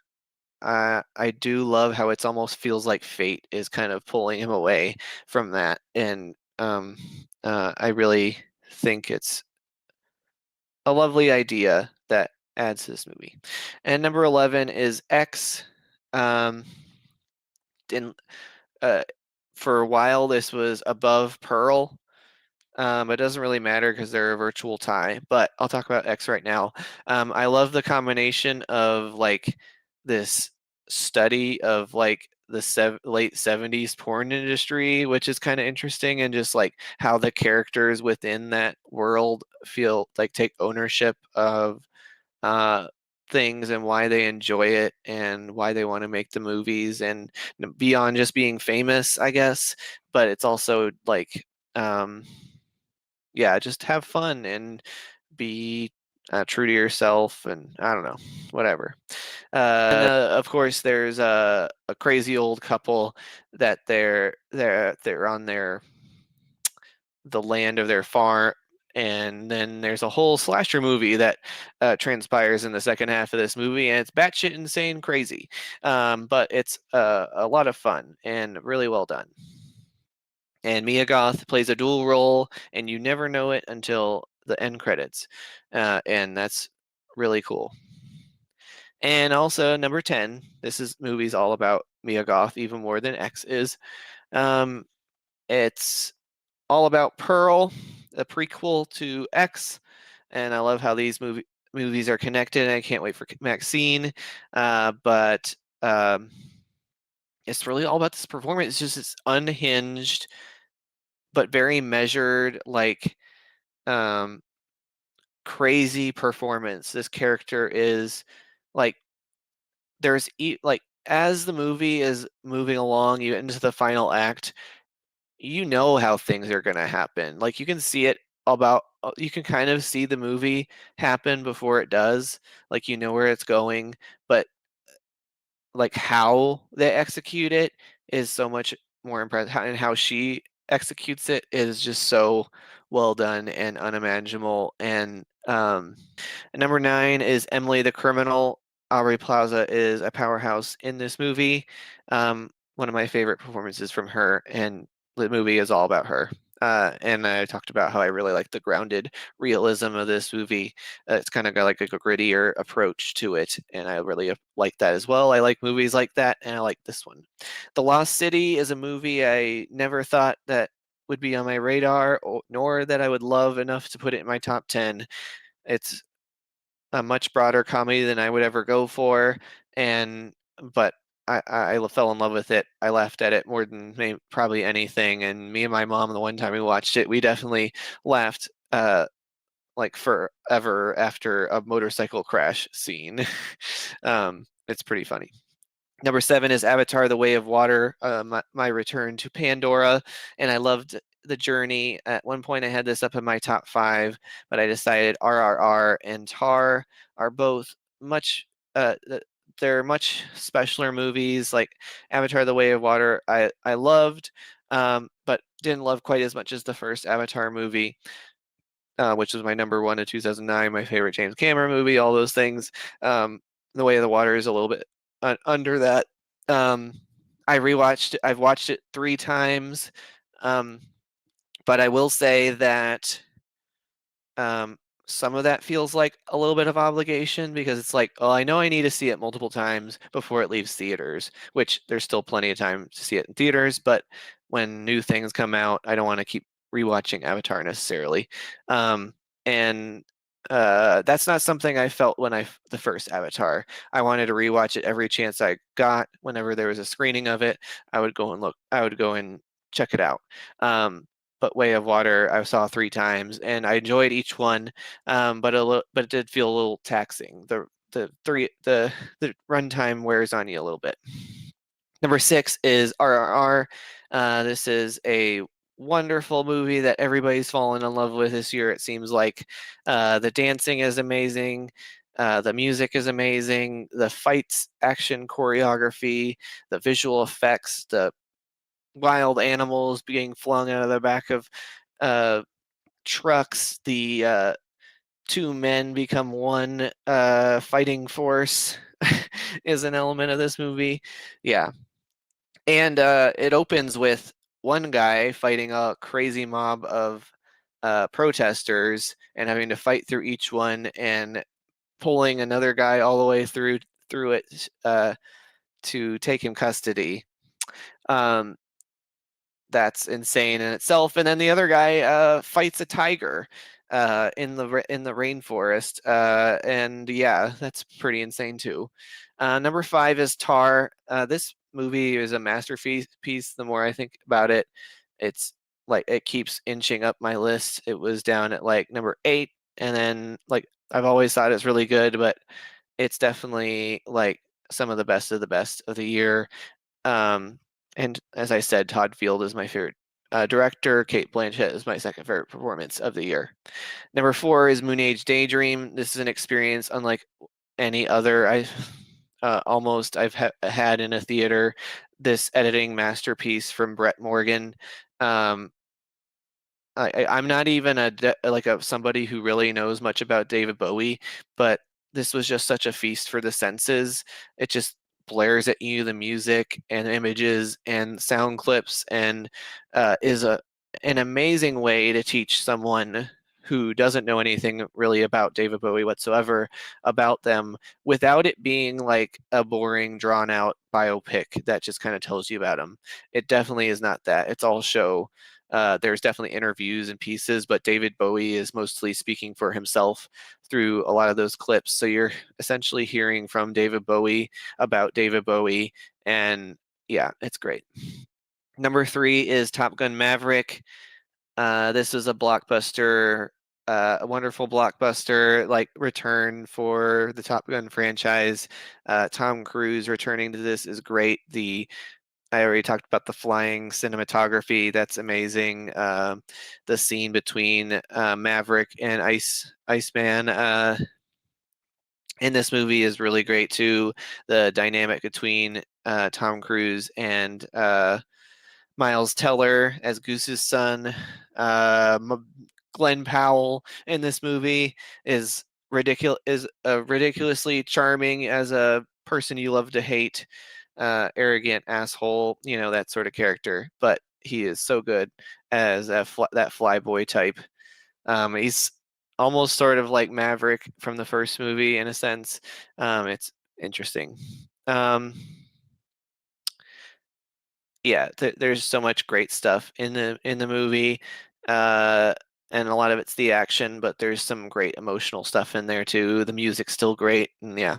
I do love how it's almost feels like fate is kind of pulling him away from that, and I really think it's a lovely idea that adds to this movie. And number 11 is X. Um, in uh, for a while, this was above Pearl. It doesn't really matter because they're a virtual tie, but I'll talk about X right now. I love the combination of like this study of like the late 70s porn industry, which is kind of interesting, and just like how the characters within that world feel like take ownership of uh, things and why they enjoy it and why they want to make the movies and beyond just being famous, I guess. But it's also like, um, yeah, just have fun and be true to yourself, and I don't know, whatever. Of course, there's a crazy old couple that they're on the land of their farm, and then there's a whole slasher movie that transpires in the second half of this movie, and it's batshit insane crazy, but it's a lot of fun and really well done. And Mia Goth plays a dual role, and you never know it until the end credits, and that's really cool. And also number 10, this is movies all about Mia Goth even more than X is. Um, it's all about Pearl, a prequel to X, and I love how these movies are connected. And I can't wait for Maxine, but it's really all about this performance. It's just this unhinged but very measured, like um, crazy performance. This character is like like as the movie is moving along, you into the final act, you know how things are going to happen. Like you can see it you can kind of see the movie happen before it does. Like you know where it's going, but like how they execute it is so much more impressive, and how she executes it is just so well done and unimaginable. And number 9 is Emily the Criminal. Aubrey Plaza is a powerhouse in this movie. one of my favorite performances from her, and the movie is all about her. And I talked about how I really like the grounded realism of this movie. It's kind of got like a grittier approach to it, and I really like that as well. I like movies like that, and I like this one. The Lost City is a movie I never thought that would be on my radar, nor that I would love enough to put it in my top 10. It's a much broader comedy than I would ever go for, and but I fell in love with it. I laughed at it more than probably anything, and me and my mom, the one time we watched it, we definitely laughed like forever after a motorcycle crash scene. It's pretty funny. Number 7 is Avatar: The Way of Water, my return to Pandora, and I loved the journey. At one point, I had this up in my top 5, but I decided RRR and Tar are both much. They're much specialer movies. Like Avatar: The Way of Water, I loved, but didn't love quite as much as the first Avatar movie. Which was my number 1 in 2009, my favorite James Cameron movie, all those things. The Way of the Water is a little bit under that. Um, I've watched it 3 times, um, but I will say that um, some of that feels like a little bit of obligation because it's like, oh, I know I need to see it multiple times before it leaves theaters, which there's still plenty of time to see it in theaters, but when new things come out, I don't want to keep rewatching Avatar necessarily. Um, and that's not something I felt when the first Avatar. I wanted to rewatch it every chance I got. Whenever there was a screening of it, I would go and look. I would go and check it out. But Way of Water I saw 3 times, and I enjoyed each one, but it did feel a little taxing. The runtime wears on you a little bit. Number 6 is RRR. This is a wonderful movie that everybody's fallen in love with this year. It seems like the dancing is amazing. The music is amazing. The fights, action choreography, the visual effects, the wild animals being flung out of the back of uh, trucks. The 2 men become one fighting force is an element of this movie. Yeah, and it opens with one guy fighting a crazy mob of protesters and having to fight through each one and pulling another guy all the way through it to take him custody. Um, that's insane in itself. And then the other guy fights a tiger in the rainforest, and yeah, that's pretty insane too. Number 5 is Tar. This movie is a masterpiece. The more I think about it, it's like it keeps inching up my list. It was down at like number 8, and then like I've always thought it's really good, but it's definitely like some of the best of the year. Um, and as I said, Todd Field is my favorite director. Kate Blanchett is my second favorite performance of the year. Number 4 is Moon Age Daydream. This is an experience unlike any other I've had in a theater. This editing masterpiece from Brett Morgan. Um, I'm not even somebody who really knows much about David Bowie, but this was just such a feast for the senses. It just blares at you the music and images and sound clips, and is an amazing way to teach someone who doesn't know anything really about David Bowie whatsoever about them without it being like a boring drawn out biopic that just kind of tells you about him. It definitely is not that. It's all show. There's definitely interviews and pieces, but David Bowie is mostly speaking for himself through a lot of those clips. So you're essentially hearing from David Bowie about David Bowie, and yeah, it's great. Number 3 is Top Gun Maverick. This is a blockbuster, a wonderful blockbuster like return for the Top Gun franchise. Tom Cruise returning to this is great. I already talked about the flying cinematography. That's amazing. The scene between Maverick and Iceman in this movie is really great too. The dynamic between Tom Cruise and Miles Teller as Goose's son, Glenn Powell in this movie is ridiculously charming as a person you love to hate. arrogant asshole, that sort of character. But he is so good as that flyboy type. He's almost sort of like Maverick from the first movie in a sense. It's interesting. Yeah, there's so much great stuff in the movie, uh, and a lot of it's the action, but there's some great emotional stuff in there too. The music's still great, and yeah.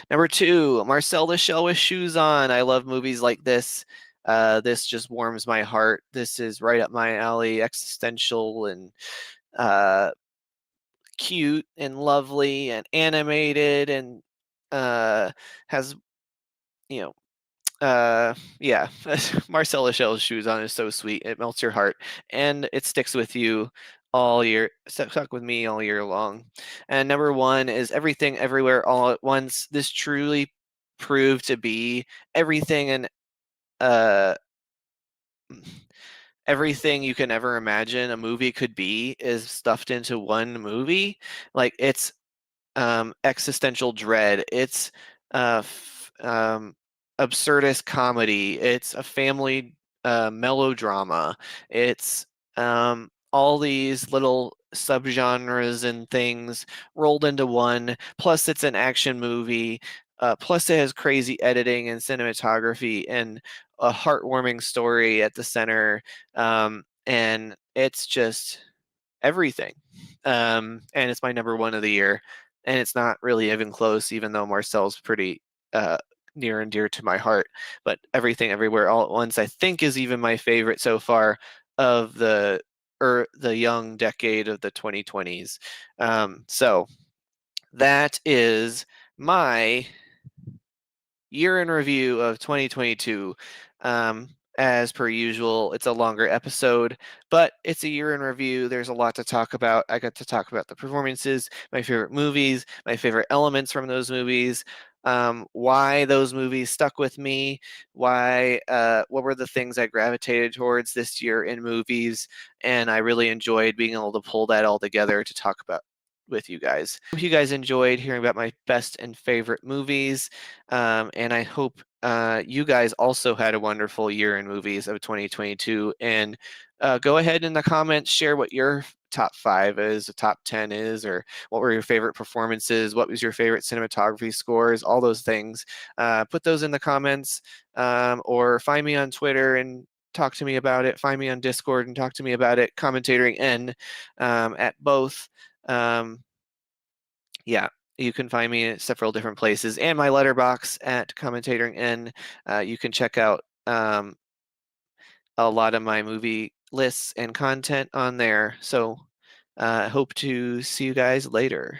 Number two, Marcel the Shell with Shoes On. I love movies like this. This just warms my heart. This is right up my alley, existential and uh, cute and lovely and animated and has you know yeah, Marcella Shell's Shoes On is so sweet. It melts your heart, and it sticks with you all year. Stuck with me all year long. And number one is Everything Everywhere All at Once. This truly proved to be everything and uh everything you can ever imagine a movie could be is stuffed into one movie. Like it's existential dread. It's absurdist comedy. It's a family melodrama. It's all these little subgenres and things rolled into one. Plus, it's an action movie. Plus, it has crazy editing and cinematography and a heartwarming story at the center. And it's just everything. And it's my number one of the year, and it's not really even close, even though Marcel's pretty uh, near and dear to my heart. But Everything Everywhere All at Once, I think, is even my favorite so far of the young decade of the 2020s. So that is my year in review of 2022. Um, as per usual, it's a longer episode, but it's a year in review. There's a lot to talk about. I got to talk about the performances, my favorite movies, my favorite elements from those movies, why those movies stuck with me, what were the things I gravitated towards this year in movies, and I really enjoyed being able to pull that all together to talk about with you guys. Hope you guys enjoyed hearing about my best and favorite movies. And I hope you guys also had a wonderful year in movies of 2022. And go ahead in the comments, share what your top 5 is, or top 10 is, or what were your favorite performances, what was your favorite cinematography scores, all those things. Put those in the comments, or find me on Twitter and talk to me about it. Find me on Discord and talk to me about it. Commentatoring N at both. Yeah, you can find me at several different places, and my letterbox at Commentatoring N. You can check out a lot of my movie lists and content on there. So hope to see you guys later.